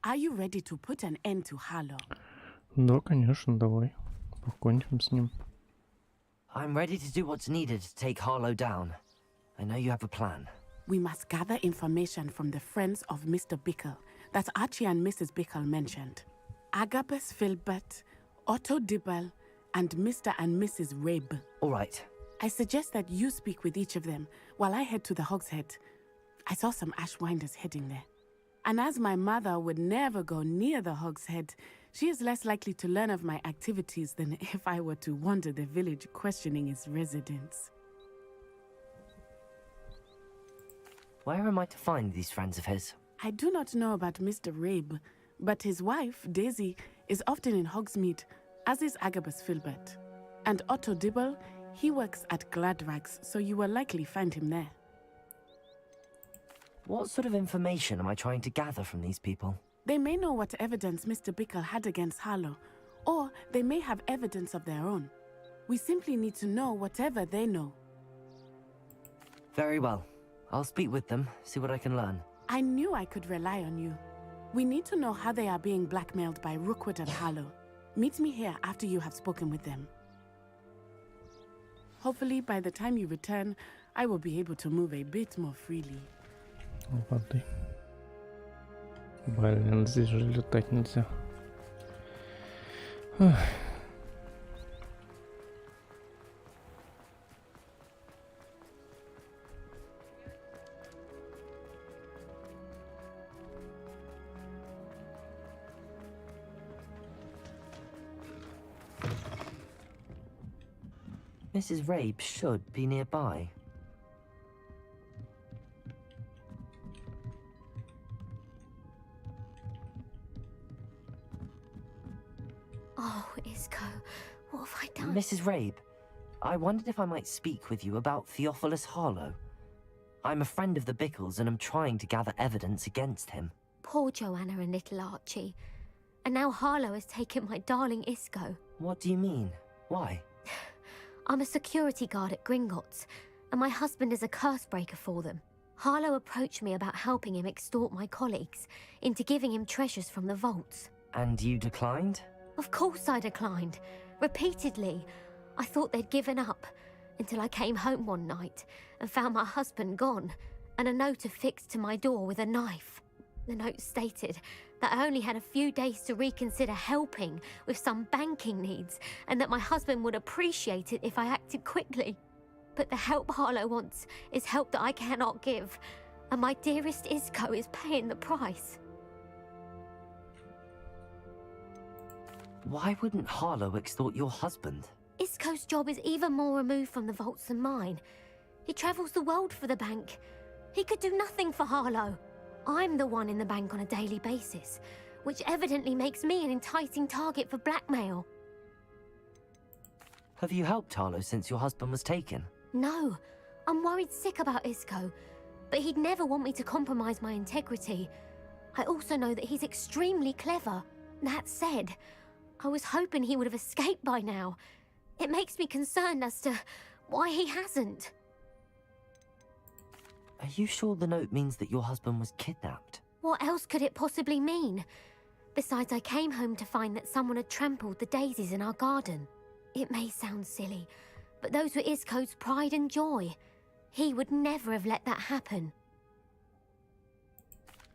Are you ready to put an end to Harlow? Да, конечно, давай. Покончим с ним. I'm ready to do what's needed to take Harlow down. I know you have a plan. We must gather information from the friends of Mr. Bickle that Archie and Mrs. Bickle mentioned. Agabus Filbert, Otto Dibble, and Mr. and Mrs. Rabe. All right. I suggest that you speak with each of them while I head to the Hogshead. I saw some Ashwinders heading there. And as my mother would never go near the Hogshead, she is less likely to learn of my activities than if I were to wander the village questioning its residents. Where am I to find these friends of his? I do not know about Mr. Rabe, but his wife, Daisy, is often in Hogsmeade, as is Agabus Filbert. And Otto Dibble, he works at Gladrags, so you will likely find him there. What sort of information am I trying to gather from these people? They may know what evidence Mr. Bickle had against Harlow, or they may have evidence of their own. We simply need to know whatever they know. Very well. I'll speak with them, see what I can learn. I knew I could rely on you. We need to know how they are being blackmailed by Rookwood and Harlow. Meet me here after you have spoken with them. Hopefully, by the time you return, I will be able to move a bit more freely. Воды. Блин, здесь же летать нельзя. Ах. Mrs. Rabe should be nearby. Oh, Isco, what have I done? Mrs. Rabe, I wondered if I might speak with you about Theophilus Harlow. I'm a friend of the Bickles and I'm trying to gather evidence against him. Poor Joanna and little Archie. And now Harlow has taken my darling Isco. What do you mean? Why? I'm a security guard at Gringotts, and my husband is a curse breaker for them. Harlow approached me about helping him extort my colleagues into giving him treasures from the vaults. And you declined? Of course I declined. Repeatedly. I thought they'd given up, until I came home one night and found my husband gone, and a note affixed to my door with a knife. The note stated that I only had a few days to reconsider helping with some banking needs, and that my husband would appreciate it if I acted quickly. But the help Harlow wants is help that I cannot give, and my dearest Isco is paying the price. Why wouldn't Harlow extort your husband? Isco's job is even more removed from the vaults than mine. He travels the world for the bank. He could do nothing for Harlow. I'm the one in the bank on a daily basis, which evidently makes me an enticing target for blackmail. Have you helped Harlow since your husband was taken? No, I'm worried sick about Isco, but he'd never want me to compromise my integrity. I also know that he's extremely clever. That said, I was hoping he would have escaped by now. It makes me concerned as to why he hasn't. Are you sure the note means that your husband was kidnapped? What else could it possibly mean? Besides, I came home to find that someone had trampled the daisies in our garden. It may sound silly, but those were Isco's pride and joy. He would never have let that happen.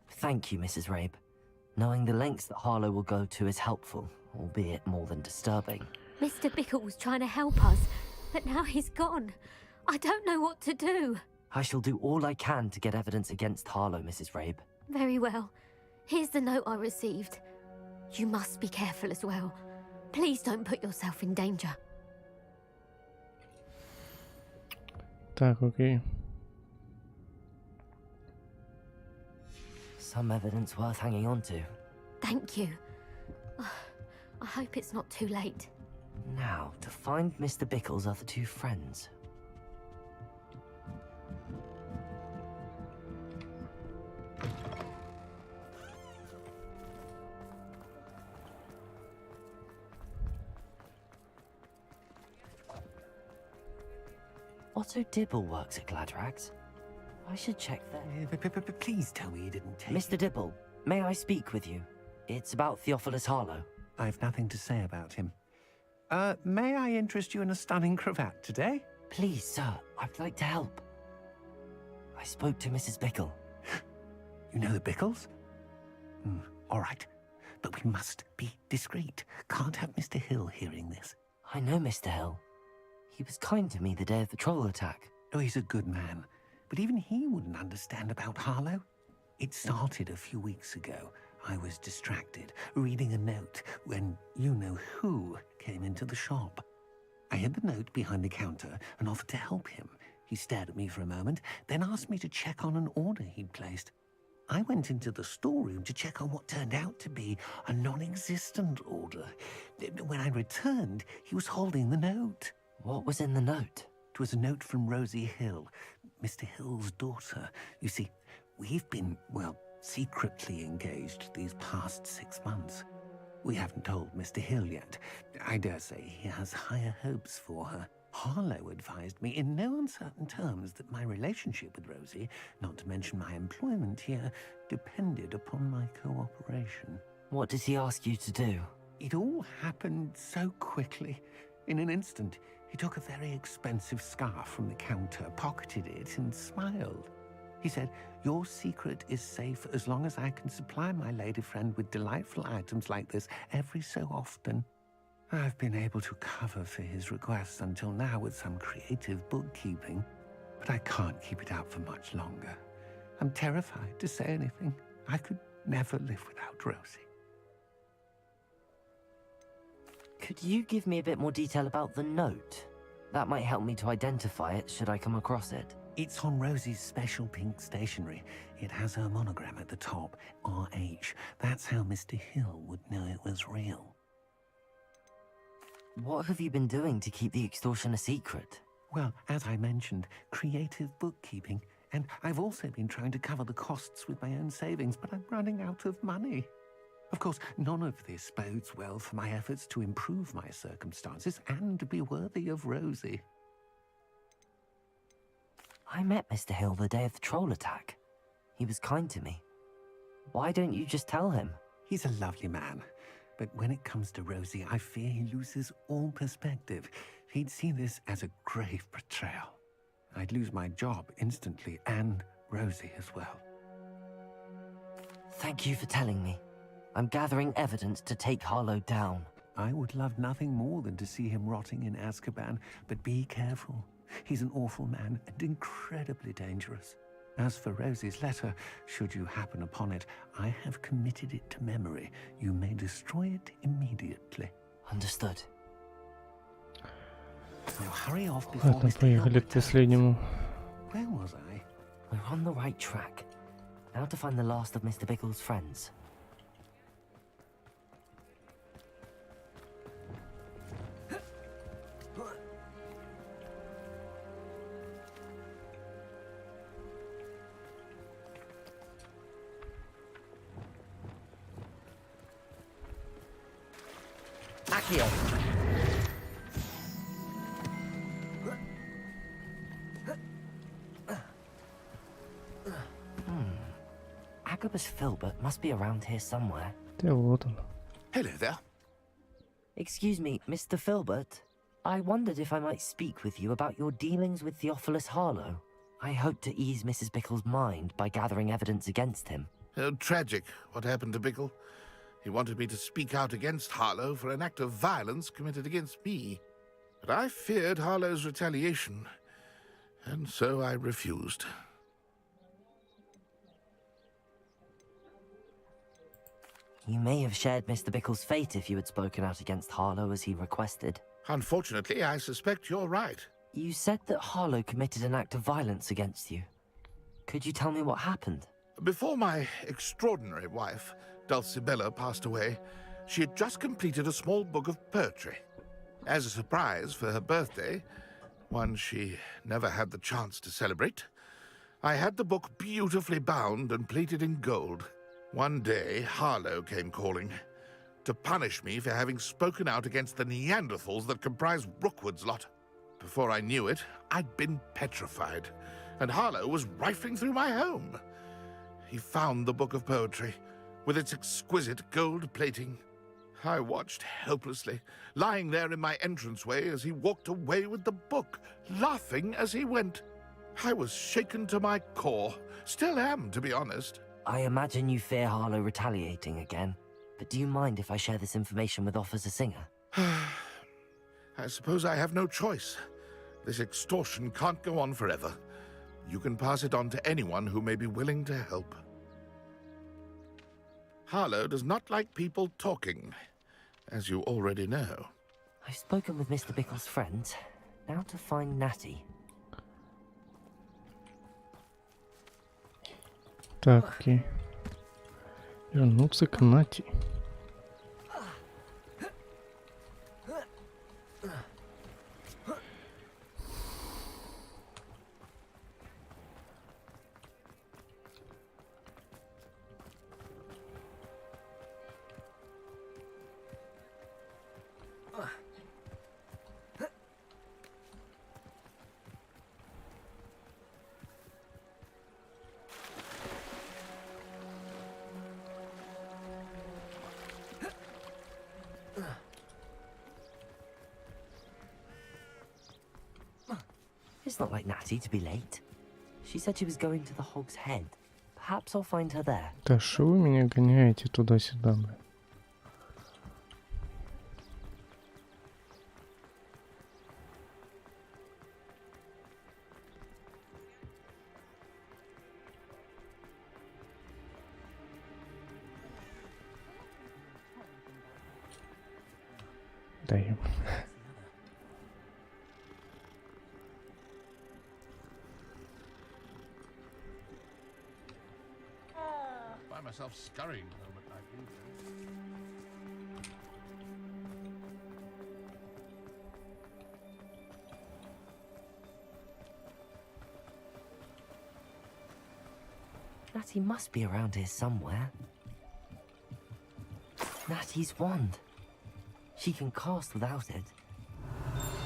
Thank you, Mrs. Rabe. Knowing the lengths that Harlow will go to is helpful, albeit more than disturbing. Mr. Bickle was trying to help us, but now he's gone. I don't know what to do. I shall do all I can to get evidence against Harlow, Mrs. Rabe. Very well. Here's the note I received. You must be careful as well. Please don't put yourself in danger. Так, окей. Some evidence worth hanging on to. Thank you. I hope it's not too late. Now, to find Mr. Bickle's other two friends. Otto Dibble works at Gladrags. I should check that. Please tell me you didn't take Mr. Dibble, may I speak with you? It's about Theophilus Harlow. I've nothing to say about him. May I interest you in a stunning cravat today? Please, sir, I'd like to help. I spoke to Mrs. Bickle. You know the Bickles? All right. But we must be discreet. Can't have Mr. Hill hearing this. I know Mr. Hill. He was kind to me the day of the troll attack. Oh, he's a good man. But even he wouldn't understand about Harlow. It started a few weeks ago. I was distracted, reading a note, when you-know-who came into the shop. I hid the note behind the counter and offered to help him. He stared at me for a moment, then asked me to check on an order he'd placed. I went into the storeroom to check on what turned out to be a non-existent order. When I returned, he was holding the note. What was in the note? It was a note from Rosie Hill, Mr. Hill's daughter. You see, we've been, well, secretly engaged these past 6 months. We haven't told Mr. Hill yet. I dare say he has higher hopes for her. Harlow advised me in no uncertain terms that my relationship with Rosie, not to mention my employment here, depended upon my cooperation. What did he ask you to do? It all happened so quickly. In an instant, he took a very expensive scarf from the counter, pocketed it, and smiled. He said, "Your secret is safe as long as I can supply my lady friend with delightful items like this every so often." I've been able to cover for his requests until now with some creative bookkeeping, but I can't keep it up for much longer. I'm terrified to say anything. I could never live without Rosie. Could you give me a bit more detail about the note? That might help me to identify it should I come across it. It's on Rosie's special pink stationery. It has her monogram at the top, RH. That's how Mr. Hill would know it was real. What have you been doing to keep the extortion a secret? Well, as I mentioned, creative bookkeeping. And I've also been trying to cover the costs with my own savings, but I'm running out of money. Of course, none of this bodes well for my efforts to improve my circumstances and be worthy of Rosie. I met Mr. Hill the day of the troll attack. He was kind to me. Why don't you just tell him? He's a lovely man. But when it comes to Rosie, I fear he loses all perspective. He'd see this as a grave betrayal. I'd lose my job instantly, and Rosie as well. Thank you for telling me. I'm gathering evidence to take Harlow down. I would love nothing more than to see him rotting in Azkaban, but be careful. He's an awful man and incredibly dangerous. As for Rosie's letter, should you happen upon it, I have committed it to memory. You may destroy it immediately. Understood. Now hurry off before Ладно, Mr. поехали Hill к последнему. Where was I? We're on the right track. Now to find the last of Mr. Bickle's friends. Accio. Agabus Filbert must be around here somewhere. Да вот он. Hello there. Excuse me, Mr. Filbert. I wondered if I might speak with you about your dealings with Theophilus Harlow. I hope to ease Mrs. Bickle's mind by gathering evidence against him. Tragic, what happened to Bickle. He wanted me to speak out against Harlow for an act of violence committed against me. But I feared Harlow's retaliation, and so I refused. You may have shared Mr. Bickle's fate if you had spoken out against Harlow as he requested. Unfortunately, I suspect you're right. You said that Harlow committed an act of violence against you. Could you tell me what happened? Before my extraordinary wife, Dulcibella, passed away, she had just completed a small book of poetry. As a surprise for her birthday, one she never had the chance to celebrate, I had the book beautifully bound and plated in gold. One day, Harlow came calling to punish me for having spoken out against the Neanderthals that comprise Rookwood's lot. Before I knew it, I'd been petrified, and Harlow was rifling through my home. He found the book of poetry, with its exquisite gold plating. I watched helplessly, lying there in my entranceway as he walked away with the book, laughing as he went. I was shaken to my core. Still am, to be honest. I imagine you fear Harlow retaliating again, but do you mind if I share this information with Officer Singer? I suppose I have no choice. This extortion can't go on forever. You can pass it on to anyone who may be willing to help. Harlow does not like people talking, as you already know. I've spoken with Mr. Bickle's friends. Now to find Natty. Так, окей. Вернуться к Нати. It's not like Natty to be late. She said she was going to the Hog's Head. Perhaps I'll find her there. Да что вы меня гоняете туда-сюда, блин? Да ё... myself scurrying the moment I leave them. Natty must be around here somewhere. Natty's wand. She can cast without it.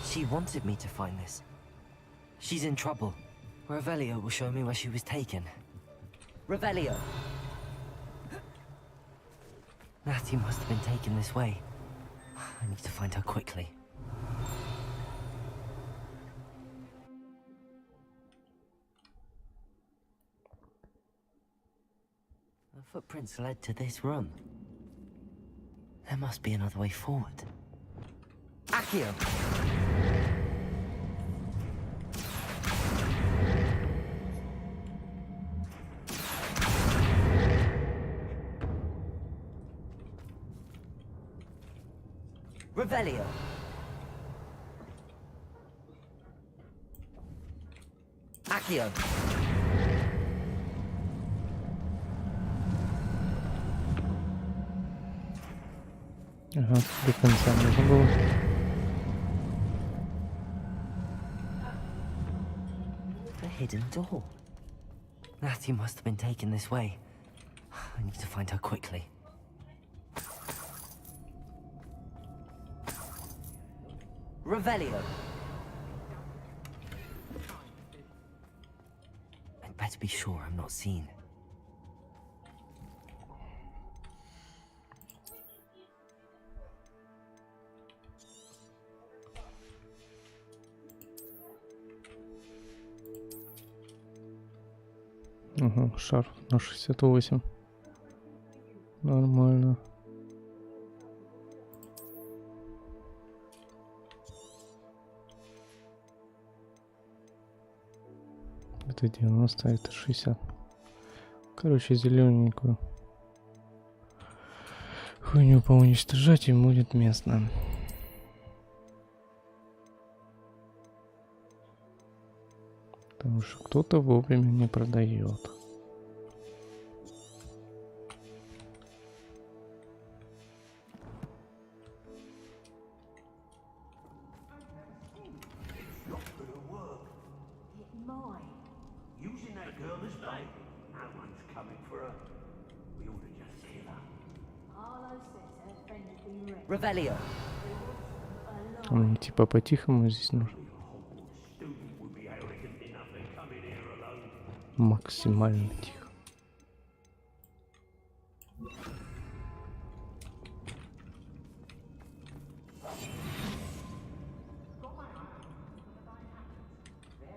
She wanted me to find this. She's in trouble. Revelio will show me where she was taken. Revelio! Natty must have been taken this way. I need to find her quickly. The footprints led to this room. There must be another way forward. Accio! Revelio! Accio! Ага, до конца нужно было. The hidden door. Natty must have been taken this way. I need to find her quickly. Revelio. I'd better be sure I'm not seen. Ага, шар на 68. Нормально. Это 90, это 60. Короче, зелененькую хуйню поуничтожать, и будет местно. Потому что кто-то вовремя не продает. Revelio. Мне типа по-тихому здесь нужно. Максимально тихо.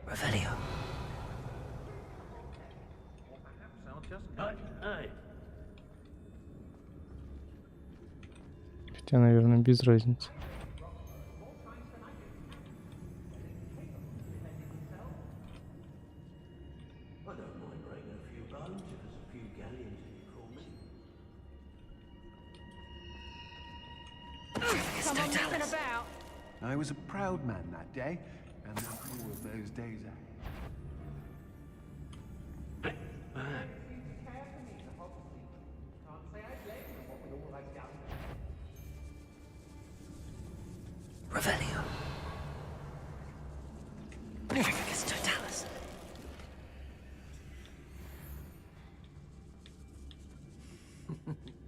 Revelio. Хотя, наверное, без разницы. I was a proud man that day, and there were more of those days. Revelio. Perfectus totalis.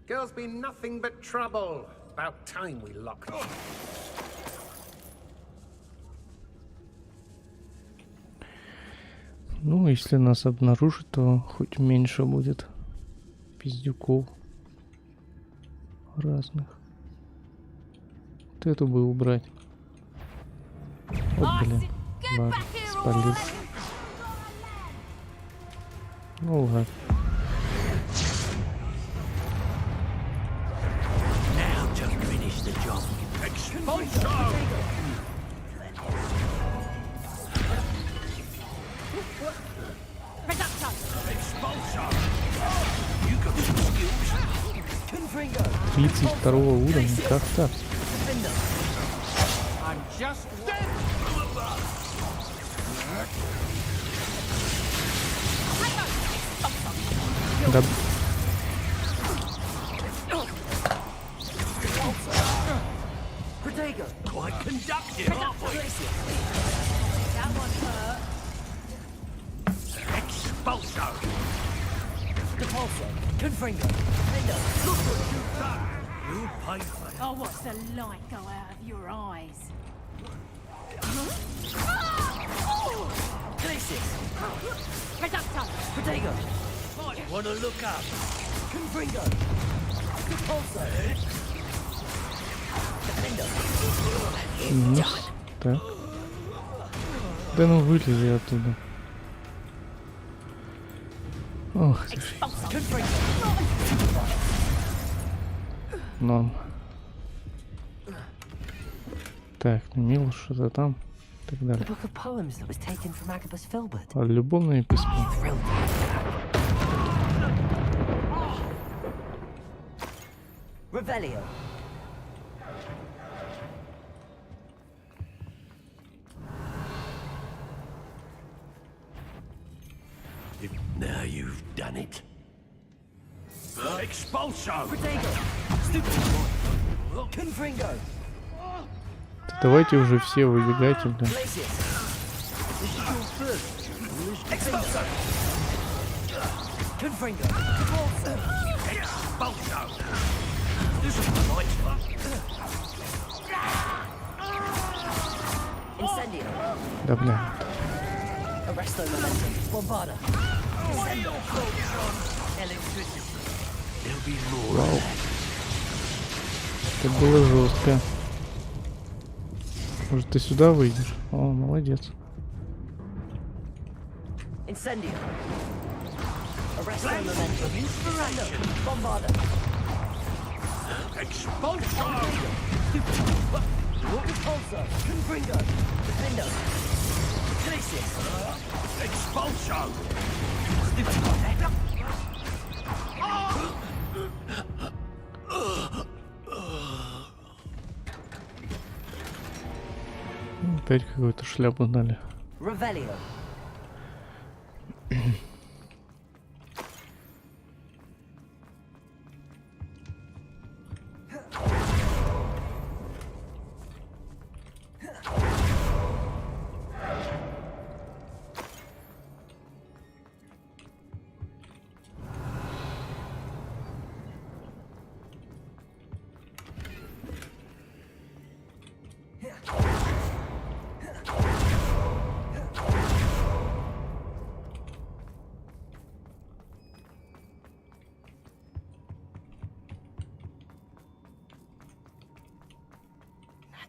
Girls be nothing but trouble. About time we locked them. Ну, если нас обнаружат, то хоть меньше будет пиздюков разных. Вот эту бы убрать. Вот, блин. Ладно, спалился. Ну ладно. Now just finish the job. Expulso! Expulso! You got some skills. Confringo. 32 уровня, как так? I'm just Да. Expulso! Repulsor. Confringo. Defender. Look what you've done! You pay for that. Oh, what's the light go out of your eyes? Glacius. Reducto. Protego. Might want to look up. Confringo. Repulsor. Defender. Минус. Так. Да ну вылези оттуда. Ох ты ж. Норм. Так, ну Милош, что-то там. И так далее. А любовное письмо. Revelio. Now you've done it. Expulso! Protego. Stupid boy. Confringo. Давайте уже все выбегайте, блин. Glacius. Expulso. Confringo. Repulsor. Expulso! This is the right one. Incendio. Да бля. Arresto momentum. Bombarda. Incendio. Electricity. There'll be more. Вау. Это было жестко. Может, ты сюда выйдешь? О, молодец. Incendio. Arresto momentum. Inspiration. Bombarda. Expulso! Repulsor. Confringo. Defender. Glacius. Expulso! Stupid boy. Опять какую-то шляпу дали. Revelio.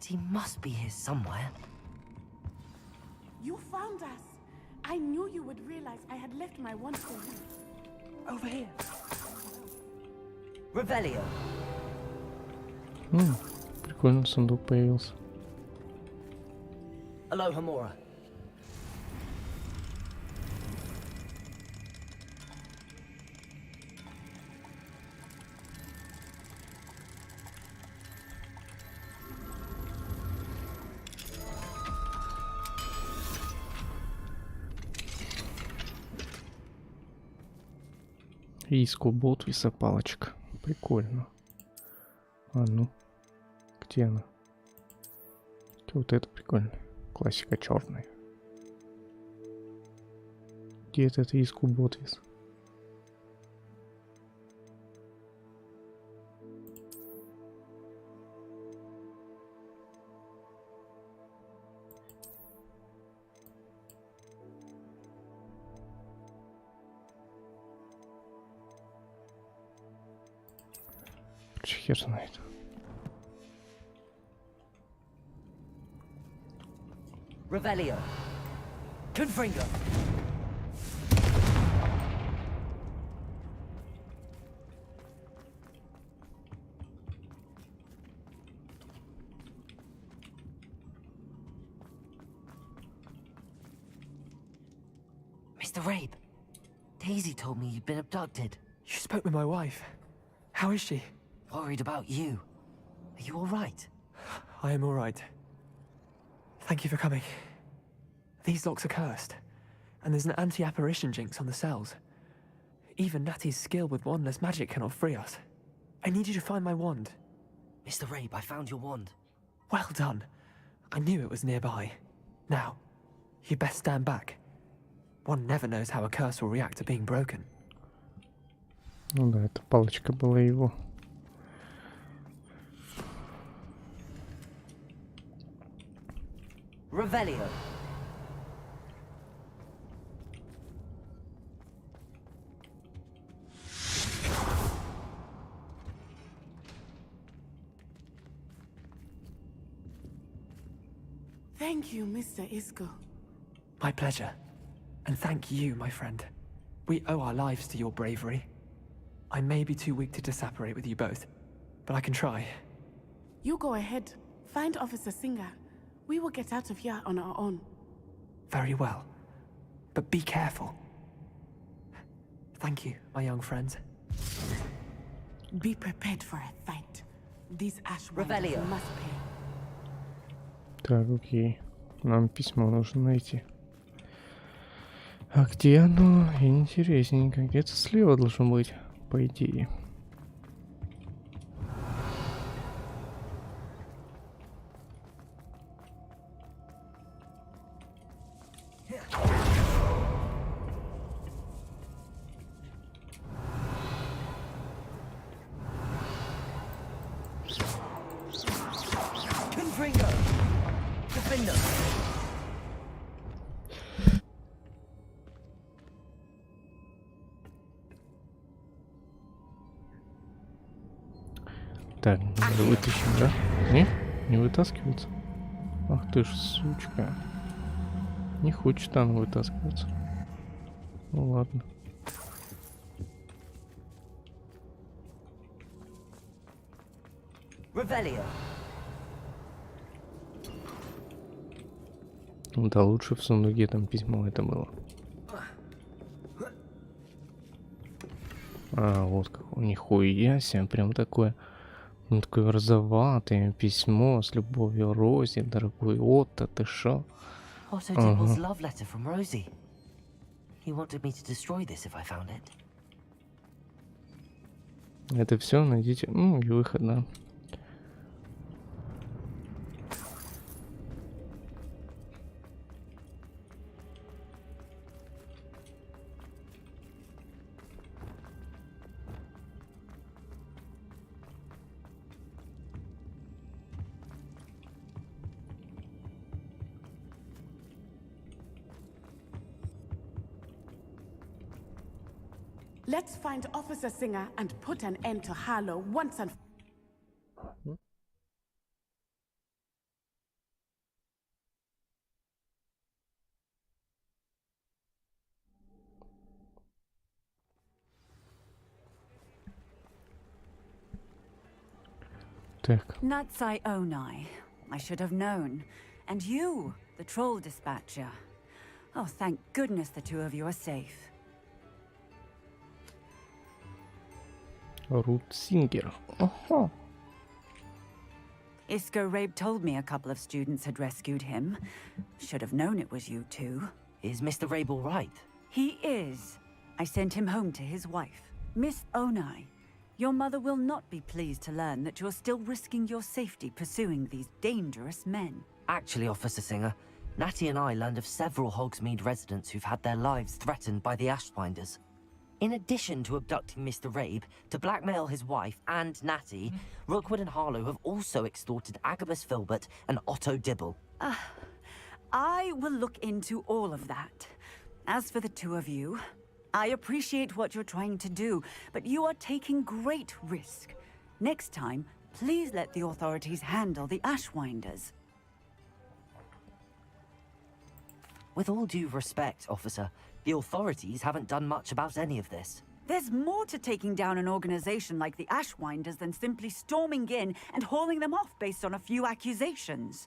He must be here somewhere. You found us. I knew you would realize I had left my wand for you. Over here. Revelio. Прикольно, сундук появился. Alohomora. Иску Ботвиса палочка. Прикольно. А ну. Где она? Вот это прикольно. Классика черная. Где это Иску Ботвис? Хер знает. Revelio. Confringo. Mr. Rabe, Daisy told me you'd been abducted. You spoke with my wife. How is she? Worried about you. Are you all right? I am all right. Thank you for coming. These locks are cursed, and there's an anti-apparition jinx on the cells. Even Natty's skill with wandless magic cannot free us. I need you to find my wand. Mr. Rabe, I found your wand. Well done. I knew it was nearby. Now, you best stand back. One never knows how a curse will react to being broken. Ну да, эта палочка была его. Revelio. Thank you, Mr. Isco. My pleasure. And thank you, my friend. We owe our lives to your bravery. I may be too weak to disapparate with you both, but I can try. You go ahead. Find Officer Singer. We will get out of here on our own. Very well. But be careful. Thank you, my young friends. Be prepared for a fight. These Ashwinders Revelio. must pay. Так, окей. Нам письмо нужно найти. А где оно? Интересненько. Где-то слева должно быть, по идее. Confringo. Defender. Так, надо вытащить, да? Не? Не вытаскивается? Ах ты ж сучка. Не хочет она вытаскиваться. Ну ладно. Revelio. Да, лучше в сундуке там письмо это было. А, вот как. Нихуя себе, прям такое. Ну, такое розоватое письмо с любовью Рози, дорогой Отто, ты шо? Otto Dibble's love letter from Rosie. He wanted me to destroy this if I found it. Это все, найдите. Ну, и выход, да. Let's find Officer Singer and put an end to Harlow once and Так. Natsai Onai. I should have known. And you, the troll dispatcher. Oh, thank goodness the two of you are safe. Рут Сингер. Ага. Isco Rabe told me a couple of students had rescued him. Should have known it was you two. Is Mr. Rabe all right? He is. I sent him home to his wife, Miss Onai. Your mother will not be pleased to learn that you're still risking your safety pursuing these dangerous men. Actually, Officer Singer, Natty and I learned of several Hogsmeade residents who've had their lives threatened by the Ashwinders. In addition to abducting Mr. Rabe, to blackmail his wife and Natty, Rookwood and Harlow have also extorted Agabus Filbert and Otto Dibble. I will look into all of that. As for the two of you, I appreciate what you're trying to do, but you are taking great risk. Next time, please let the authorities handle the Ashwinders. With all due respect, officer, the authorities haven't done much about any of this. There's more to taking down an organization like the Ashwinders than simply storming in and hauling them off based on a few accusations.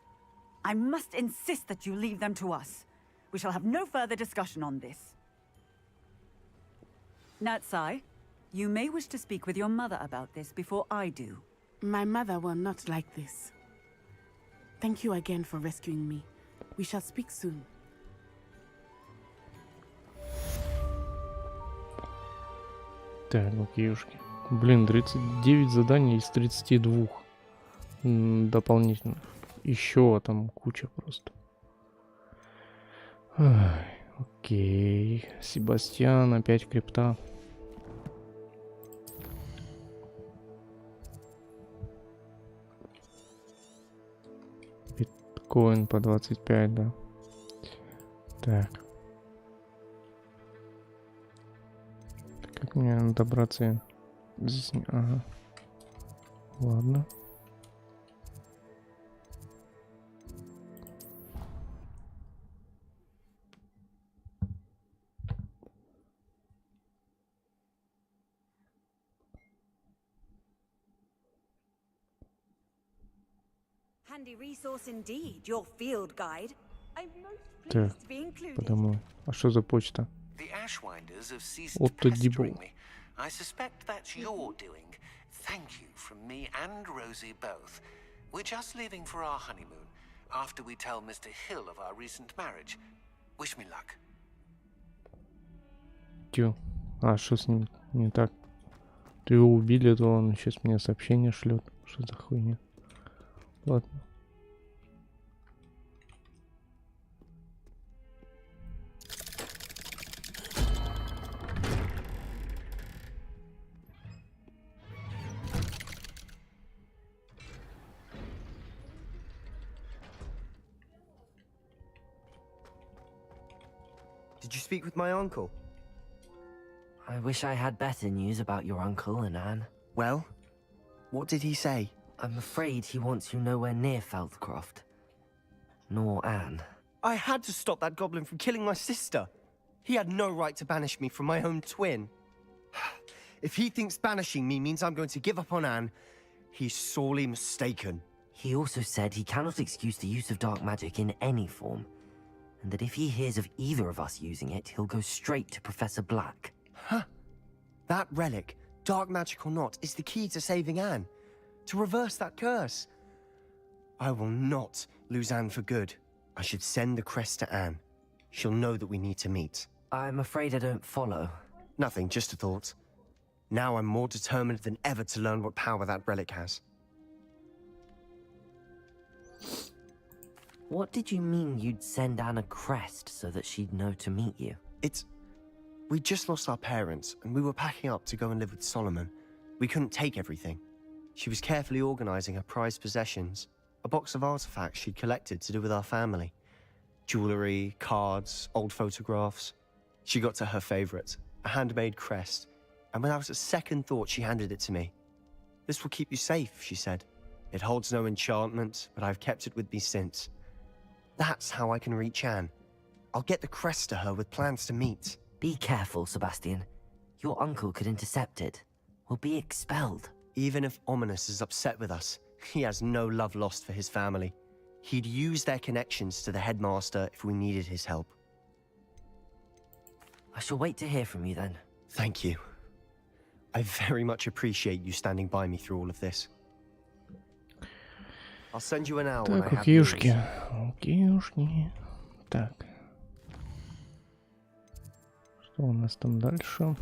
I must insist that you leave them to us. We shall have no further discussion on this. Natsai, you may wish to speak with your mother about this before I do. My mother will not like this. Thank you again for rescuing me. We shall speak soon. Так, окейушки. Блин, 39 заданий из 32 дополнительных. Еще там куча просто. Ай, Окей. Себастьян, опять крипта. Биткоин по 25, да. Так. Как мне добраться? Здесь... Ага. Ладно. Handy resource indeed, your field guide. I'm most Так, pleased to be included. потому... А что за почта? The Ashwinders have ceased Otto pestering Dibble. me. I suspect that's your doing. Thank you from me and Rosie both. We're just leaving for our honeymoon after we tell Mr. Hill of our recent marriage. Wish me luck. Тю. А, что с ним не так? То его убили, то он сейчас мне сообщение шлет. Что за хуйня? Ладно. Did you speak with my uncle? I wish I had better news about your uncle and Anne. Well, what did he say? I'm afraid he wants you nowhere near Feldcroft. Nor Anne. I had to stop that goblin from killing my sister. He had no right to banish me from my own twin. If he thinks banishing me means I'm going to give up on Anne, he's sorely mistaken. He also said he cannot excuse the use of dark magic in any form, and that if he hears of either of us using it, he'll go straight to Professor Black. Huh. That relic, dark magic or not, is the key to saving Anne. To reverse that curse. I will not lose Anne for good. I should send the crest to Anne. She'll know that we need to meet. I'm afraid I don't follow. Nothing, just a thought. Now I'm more determined than ever to learn what power that relic has. What did you mean you'd send Anne a crest so that she'd know to meet you? We just lost our parents, and we were packing up to go and live with Solomon. We couldn't take everything. She was carefully organizing her prized possessions, a box of artifacts she'd collected to do with our family. Jewelry, cards, old photographs. She got to her favorite, a handmade crest, and without a second thought she handed it to me. This will keep you safe, she said. It holds no enchantment, but I've kept it with me since. That's how I can reach Anne. I'll get the crest to her with plans to meet. Be careful, Sebastian. Your uncle could intercept it. We'll be expelled. Even if Ominous is upset with us, he has no love lost for his family. He'd use their connections to the headmaster if we needed his help. I shall wait to hear from you then. Thank you. I very much appreciate you standing by me through all of this. I'll send you an hour when I have news. Окейушки. Так. Что у нас там дальше?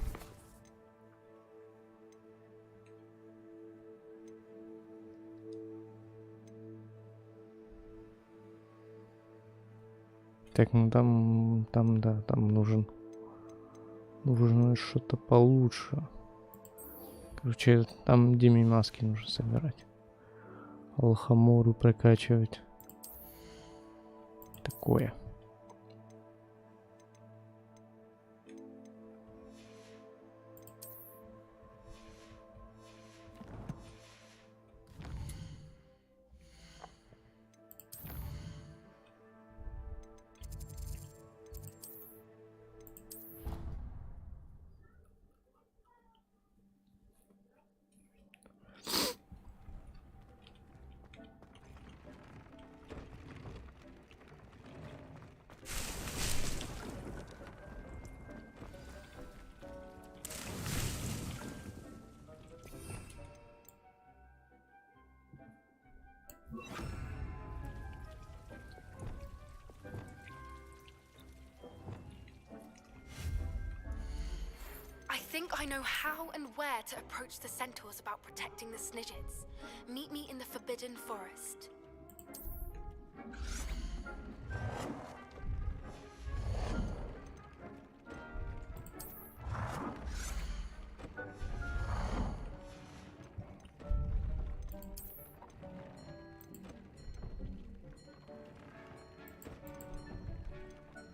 Так, ну там нужно что-то получше. Короче, там Диме маски нужно собирать. Алхамору прокачивать. Такое. I think I know how and where to approach the centaurs about protecting the Snidgets. Meet me in the Forbidden Forest.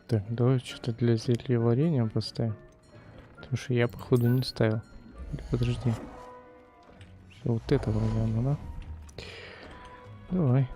Так, давай что-то для зелья варенья поставим. Потому что я, походу, не ставил. Подожди. Вот это вроде оно, да? Давай.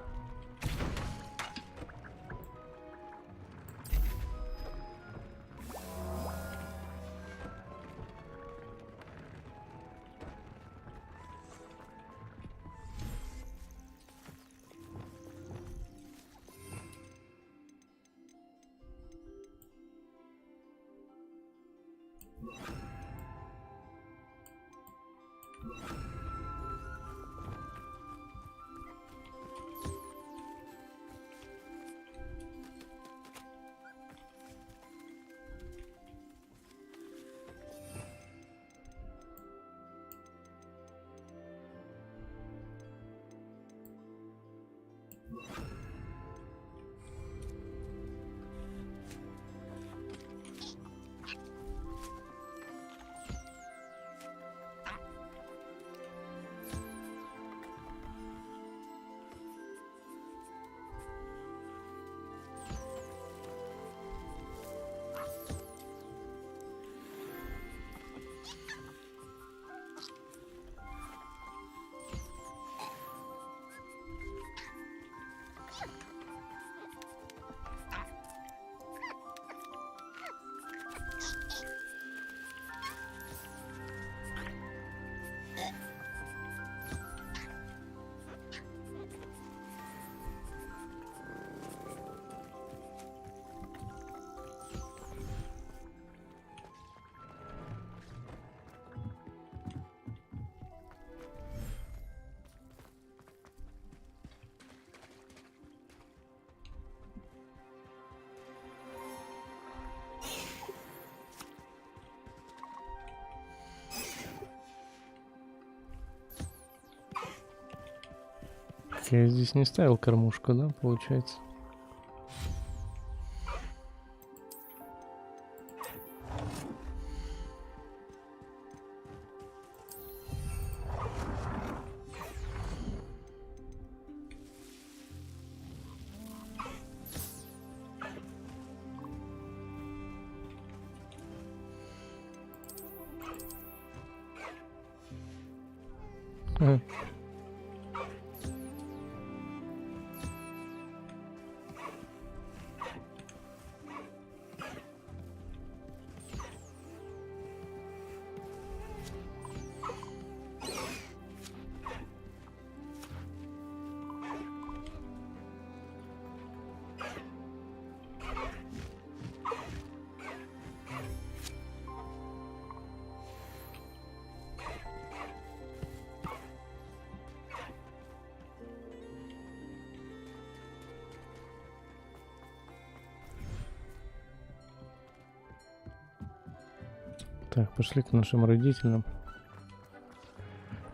Я здесь не ставил кормушку, да, получается? Так, пошли к нашим родителям.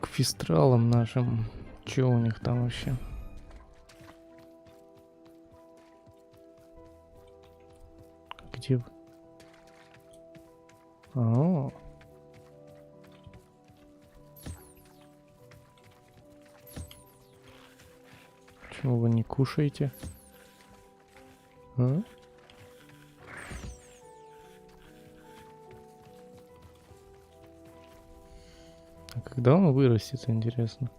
К фистралам нашим. Чё у них там вообще? Где вы? О. Почему вы не кушаете? А? А когда он вырастет, интересно?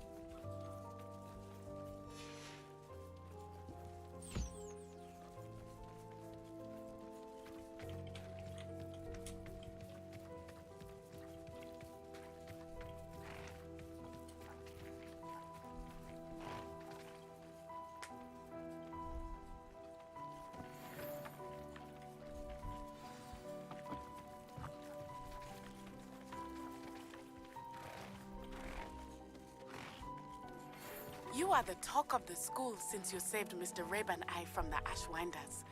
You are the talk of the school since you saved Mr. Rabe and I from the Ashwinders.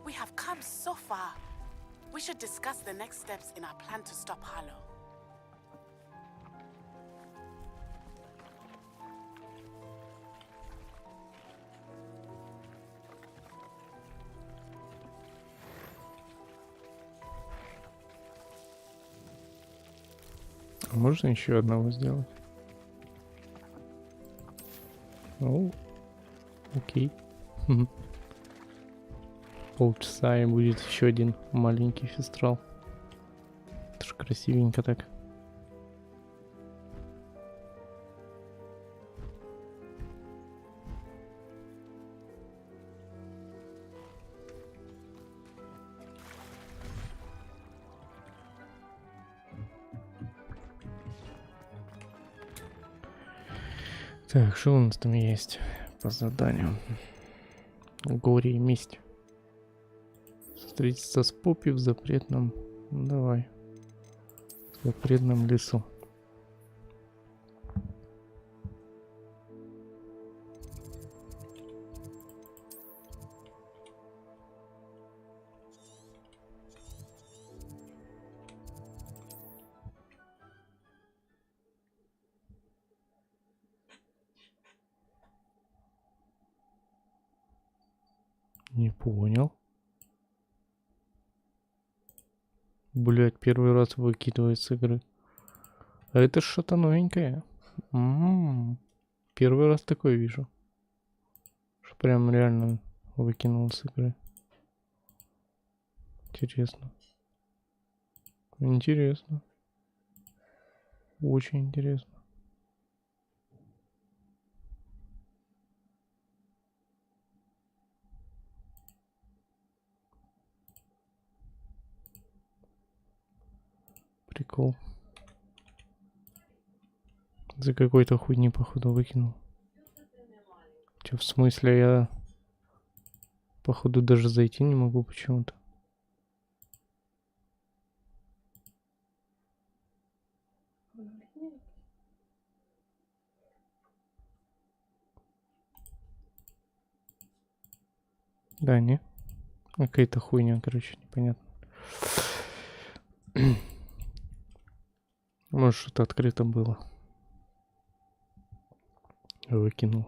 We have come so far. We should discuss the next steps in our plan to stop Harlow. Можно еще одного сделать? О, окей. полчаса и будет еще один маленький фестрал. Это ж красивенько так. Так, что у нас там есть по заданию? Горе и месть. Встретиться с Поппи в запретном... Давай. В запретном лесу. Не понял. Блять, первый раз выкидывает с игры. А это что-то новенькое. Первый раз такое вижу. Что прям реально выкинул с игры. Интересно. Интересно. Очень интересно. Прикол. За какой-то хуйни, походу, выкинул. Че, в смысле, я походу даже зайти не могу почему-то. Да, не? Какая-то хуйня, короче, непонятно. Может, что-то открыто было. Выкинул.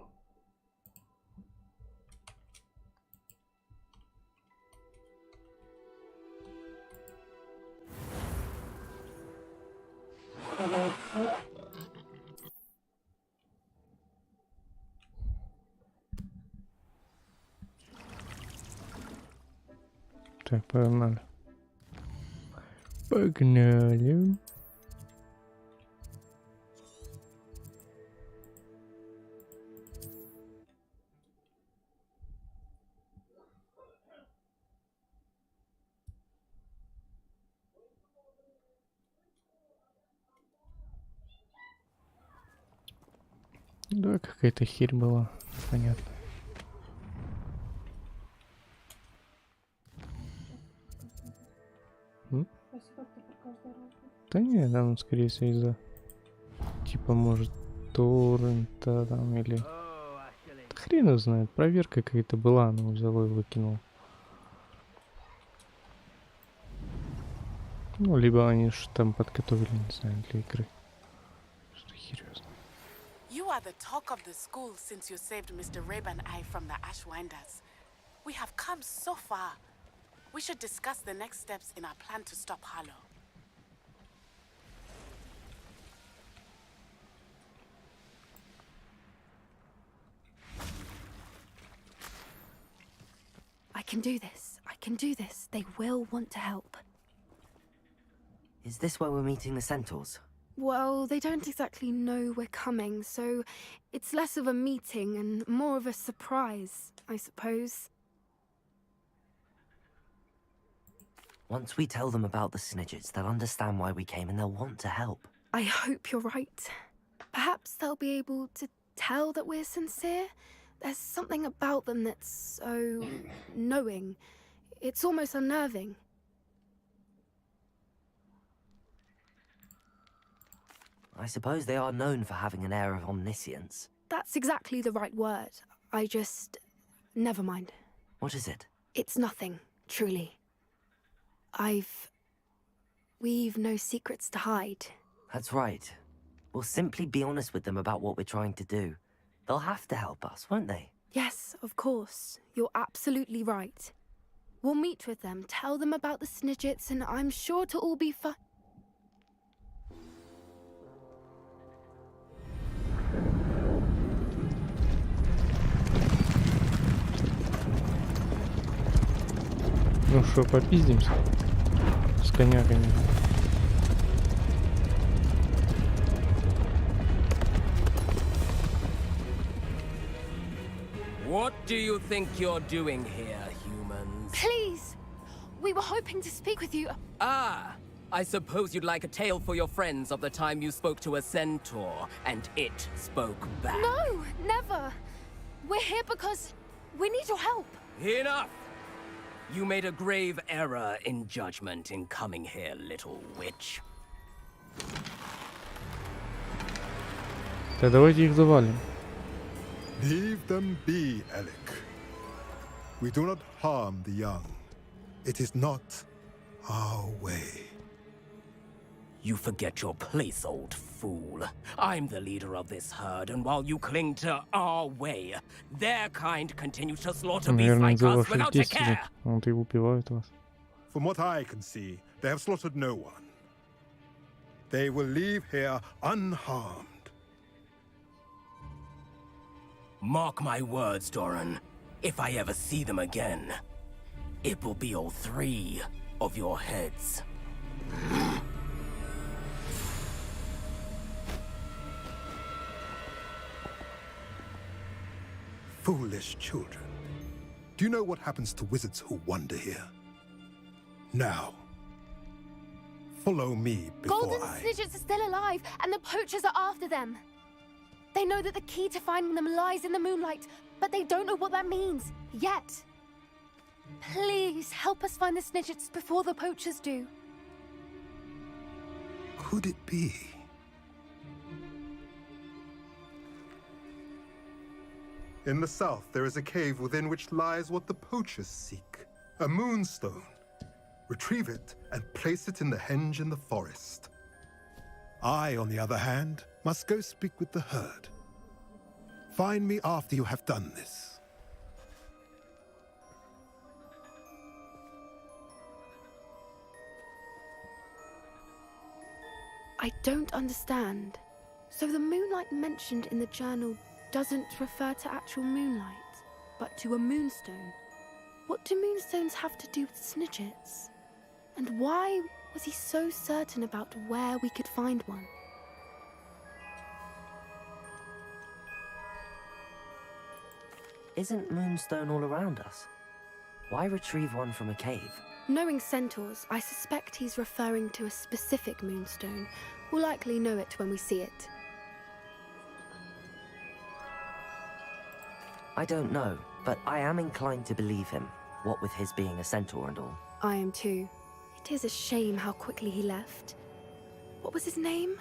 Так, погнали. Погнали. Да, какая-то херь была, понятно. Да не, там, скорее всего, из-за... Типа, может, торрента там или... Да хрен его знает, проверка какая-то была, она взяла и выкинула. Ну, либо они ж там подготовили, не знаю, для игры. Что хер его знает. You are the talk of the school since you saved Mr. Rabe and I from the Ashwinders. We have come so far. We should discuss the next steps in our plan to stop Harlow. I can do this. I can do this. They will want to help. Is this where we're meeting the centaurs? Well, they don't exactly know we're coming, so it's less of a meeting and more of a surprise, I suppose. Once we tell them about the Snidgets, they'll understand why we came and they'll want to help. I hope you're right. Perhaps they'll be able to tell that we're sincere. There's something about them that's so knowing. It's almost unnerving. I suppose they are known for having an air of omniscience. That's exactly the right word. I just... Never mind. What is it? It's nothing, truly. We've no secrets to hide. That's right. We'll simply be honest with them about what we're trying to do. They'll have to help us, won't they? Yes, of course. You're absolutely right. We'll meet with them, tell them about the Snidgets, and I'm sure to all be fine. Ну что, попиздимся? С коняками. What do you think you're doing here, humans? Please! We were hoping to speak with you. Ah! I suppose you'd like a tale for your friends of the time you spoke to a centaur, and it spoke back. No, never. We're here because we need your help. Enough! You made a grave error in judgment in coming here, little witch. Да давайте их завалим. Leave them be, Alec. We do not harm the young. It is not our way. You forget your place, old fool. I'm the leader of this herd, and while you cling to our way, their kind continues to slaughter beasts Наверное, like из-за us ваших without a действий. care. Вот и убивают вас. From what I can see, they have slaughtered no one. They will leave here unharmed. Mark my words, Doran. If I ever see them again, it will be all 3 of your heads. Foolish children. Do you know what happens to wizards who wander here? Now, follow me before Golden Snidgets are still alive, and the poachers are after them. They know that the key to finding them lies in the moonlight, but they don't know what that means, yet. Please, help us find the Snidgets before the poachers do. Could it be? In the south, there is a cave within which lies what the poachers seek. A moonstone. Retrieve it and place it in the henge in the forest. I, on the other hand, must go speak with the herd. Find me after you have done this. I don't understand. So the moonlight mentioned in the journal doesn't refer to actual moonlight, but to a moonstone. What do moonstones have to do with Snidgets? And why was he so certain about where we could find one? Isn't Moonstone all around us? Why retrieve one from a cave? Knowing centaurs, I suspect he's referring to a specific moonstone. We'll likely know it when we see it. I don't know, but I am inclined to believe him, what with his being a centaur and all. I am too. It is a shame how quickly he left. What was his name?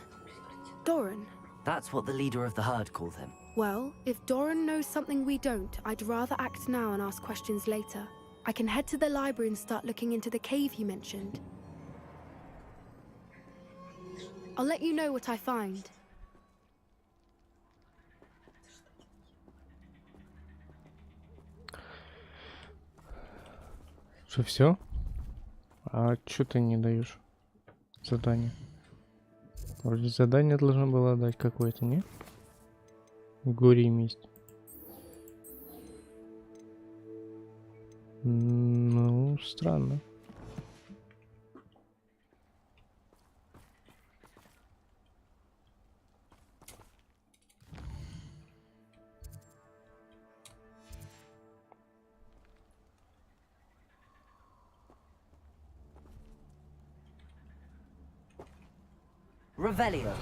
Doran. That's what the leader of the herd called him. Well, if Doran knows something we don't, I'd rather act now and ask questions later. I can head to the library and start looking into the cave you mentioned. I'll let you know what I find. Что, все? А что ты не даешь задание? Вроде задание должно было дать какое-то, не? Горе и месть. Ну, странно. Revelio.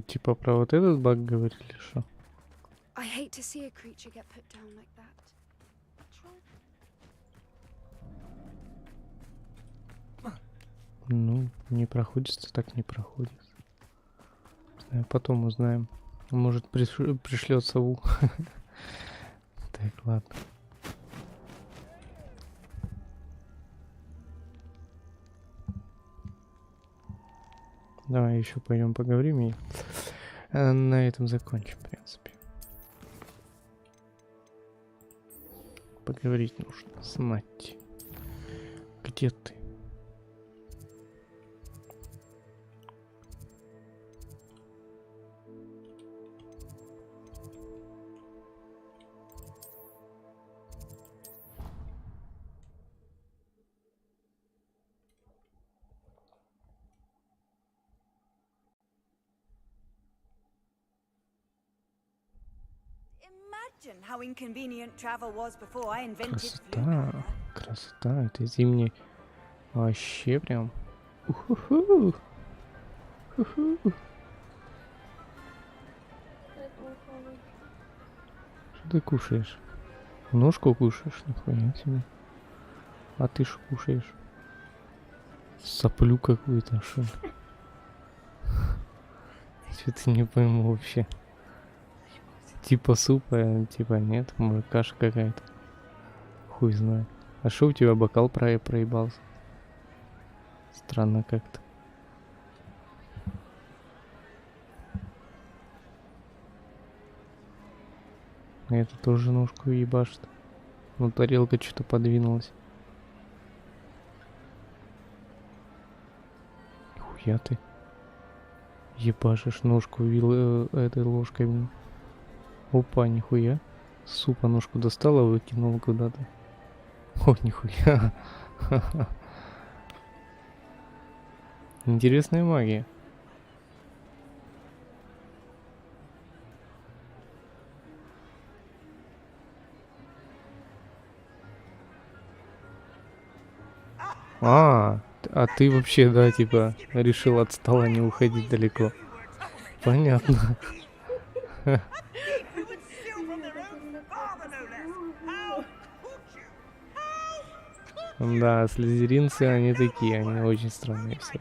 Типа про вот этот баг говорили, что? I hate to see a creature get put down like that. Ну, не проходится, так не проходится. Потом узнаем. Может, пришлет сову. Так, ладно. Давай еще пойдем поговорим и на этом закончим, в принципе. Поговорить нужно с Натти. Где ты? Imagine how inconvenient travel was before I invented Красота. Красота. Это зимний. Вообще прям. Уху-ху. Уху. Что ты кушаешь? Ножку кушаешь? Нихуя себе. А ты что кушаешь? Соплю какую-то, что? Что-то не пойму вообще. Типа супа, типа нет, может каша какая-то. Хуй знает. А что у тебя бокал проебался? Странно как-то. Это тоже ножку ебашит. Ну тарелка что-то подвинулась. Хуя ты. Ебашишь ножку этой ложкой, блин. Опа, нихуя. Супа ножку достала, выкинула куда-то. О, нихуя. Интересная магия. А ты вообще, да, типа, решил от стола не уходить далеко. Понятно. Да, слизеринцы, они такие, они очень странные все.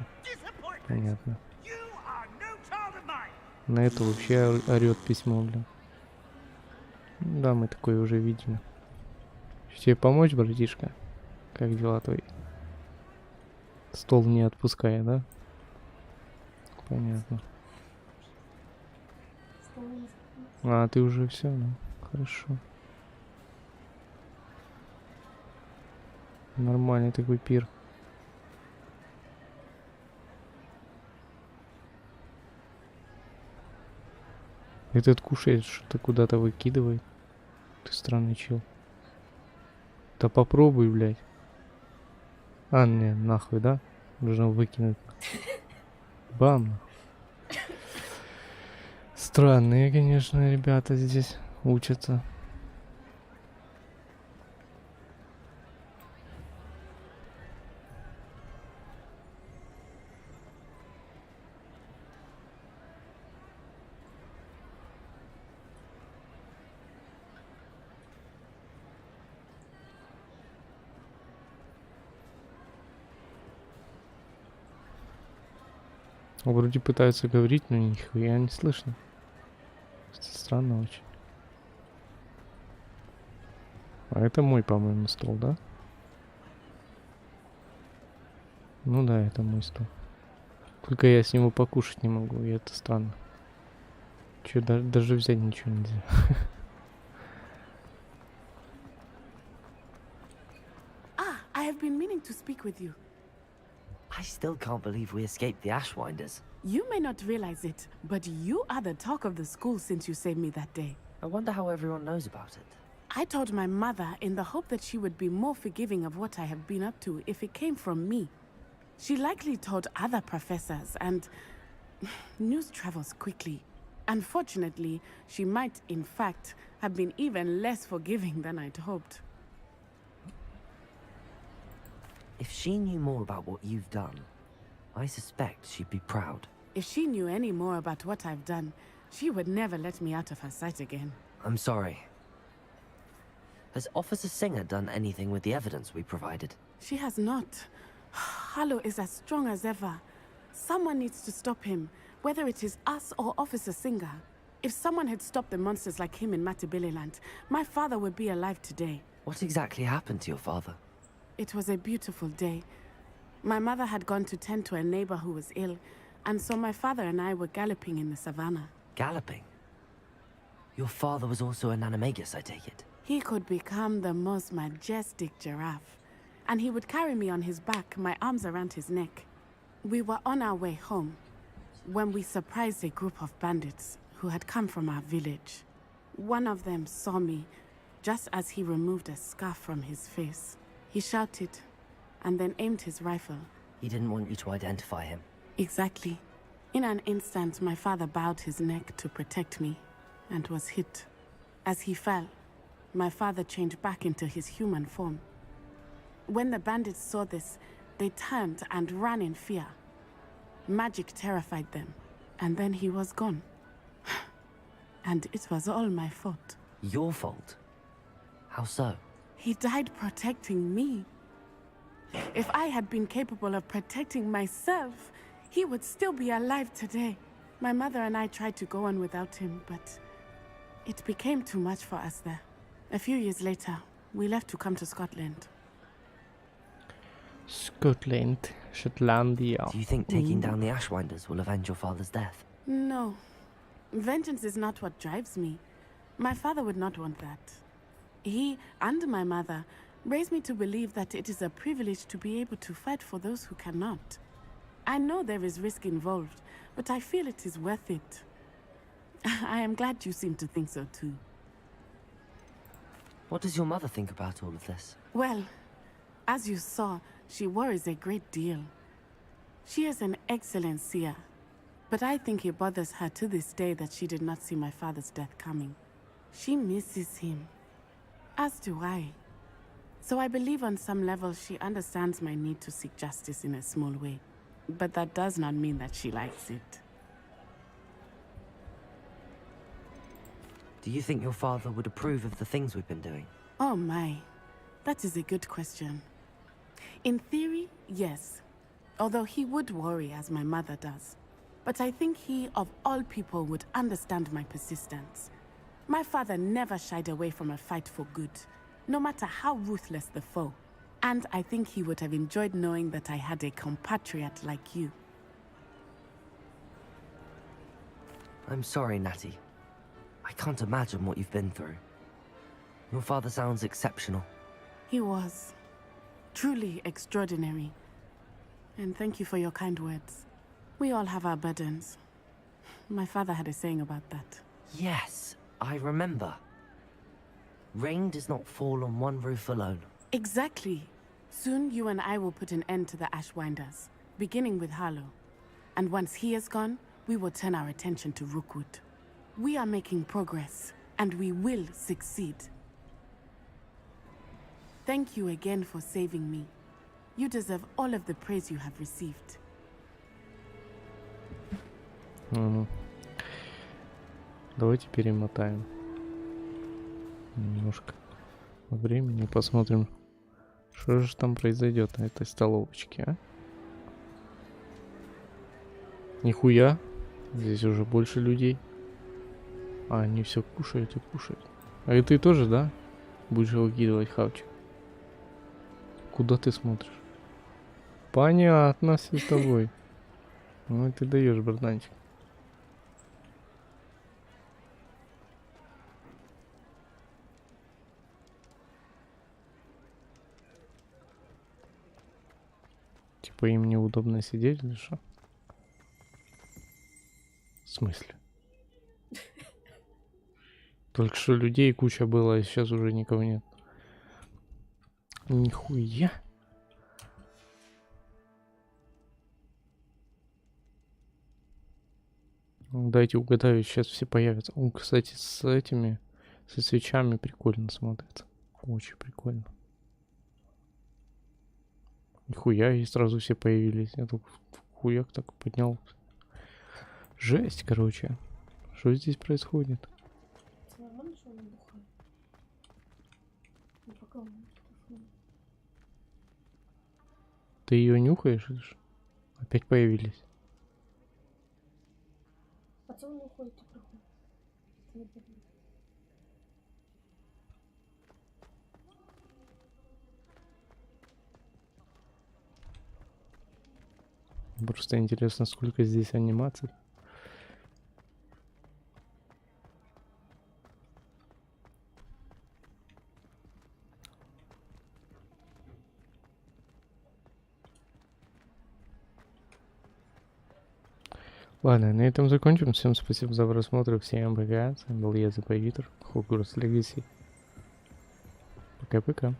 Понятно. На это вообще орет письмо, блин. Да, мы такое уже видели. Тебе помочь, братишка? Как дела твои? Стол не отпускай, да? Понятно. А, ты уже все, да? Хорошо. Нормальный такой пир. Этот кушает, что-то куда-то выкидывает. Ты странный чел. Да попробуй, блядь. А, не, нахуй, да? Нужно выкинуть. Бам. Странные, конечно, ребята здесь учатся. Вроде пытаются говорить, но нихуя не слышно. Это странно очень. А это мой, по-моему, стол, да? Ну да, это мой стол. Только я с него покушать не могу, и это странно. Че, даже взять ничего нельзя. I have been meaning to speak with you. I still can't believe we escaped the Ashwinders. You may not realize it, but you are the talk of the school since you saved me that day. I wonder how everyone knows about it. I told my mother in the hope that she would be more forgiving of what I have been up to if it came from me. She likely told other professors, and news travels quickly. Unfortunately, she might, in fact, have been even less forgiving than I'd hoped. If she knew more about what you've done, I suspect she'd be proud. If she knew any more about what I've done, she would never let me out of her sight again. I'm sorry. Has Officer Singer done anything with the evidence we provided? She has not. Harlow is as strong as ever. Someone needs to stop him, whether it is us or Officer Singer. If someone had stopped the monsters like him in Matabeleland, my father would be alive today. What exactly happened to your father? It was a beautiful day. My mother had gone to tend to a neighbor who was ill, and so my father and I were galloping in the savannah. Galloping? Your father was also an animagus, I take it? He could become the most majestic giraffe, and he would carry me on his back, my arms around his neck. We were on our way home when we surprised a group of bandits who had come from our village. One of them saw me just as he removed a scarf from his face. He shouted and then aimed his rifle. He didn't want you to identify him. Exactly. In an instant, my father bowed his neck to protect me and was hit. As he fell, my father changed back into his human form. When the bandits saw this, they turned and ran in fear. Magic terrified them, and then he was gone. And it was all my fault. Your fault? How so? He died protecting me. If I had been capable of protecting myself, he would still be alive today. My mother and I tried to go on without him, but it became too much for us there. A few years later, we left to come to Scotland. Scotland, Shetlandia. Do you think taking down the Ashwinders will avenge your father's death? No. Vengeance is not what drives me. My father would not want that. He and my mother raised me to believe that it is a privilege to be able to fight for those who cannot. I know there is risk involved, but I feel it is worth it. I am glad you seem to think so too. What does your mother think about all of this? Well, as you saw, she worries a great deal. She is an excellent seer, but I think it bothers her to this day that she did not see my father's death coming. She misses him, as do I. So I believe on some level she understands my need to seek justice in a small way. But that does not mean that she likes it. Do you think your father would approve of the things we've been doing? Oh my, that is a good question. In theory, yes. Although he would worry as my mother does. But I think he, of all people, would understand my persistence. My father never shied away from a fight for good, no matter how ruthless the foe. And I think he would have enjoyed knowing that I had a compatriot like you. I'm sorry, Natty. I can't imagine what you've been through. Your father sounds exceptional. He was. Truly extraordinary. And thank you for your kind words. We all have our burdens. My father had a saying about that. Yes, I remember. Rain does not fall on one roof alone. Exactly. Soon you and I will put an end to the Ashwinders, beginning with Harlow. And once he is gone, we will turn our attention to Rookwood. We are making progress, and we will succeed. Thank you again for saving me. You deserve all of the praise you have received. Давайте перемотаем немножко времени, посмотрим, что же там произойдет на этой столовочке, а? Нихуя, здесь уже больше людей. А они все кушают и кушают. А и ты тоже, да? Будешь выкидывать хавчик? Куда ты смотришь? Понятно, все с тобой. Ну ты даешь, братанчик. Типа им неудобно сидеть или что? В смысле? Только что людей куча было, а сейчас уже никого нет. Нихуя. Дайте угадаю, сейчас все появятся. О, кстати, с этими, со свечами прикольно смотрится. Очень прикольно. Нихуя, и сразу все появились. Я только хуяк так поднял. Жесть, короче. Что здесь происходит? Ты ее нюхаешь или что? Опять появились. Просто интересно, сколько здесь анимаций. Ладно, на этом закончим. Всем спасибо за просмотр. Всем пока. С вами был я, ThebyVittor, Hogwarts Legacy. Пока-пока.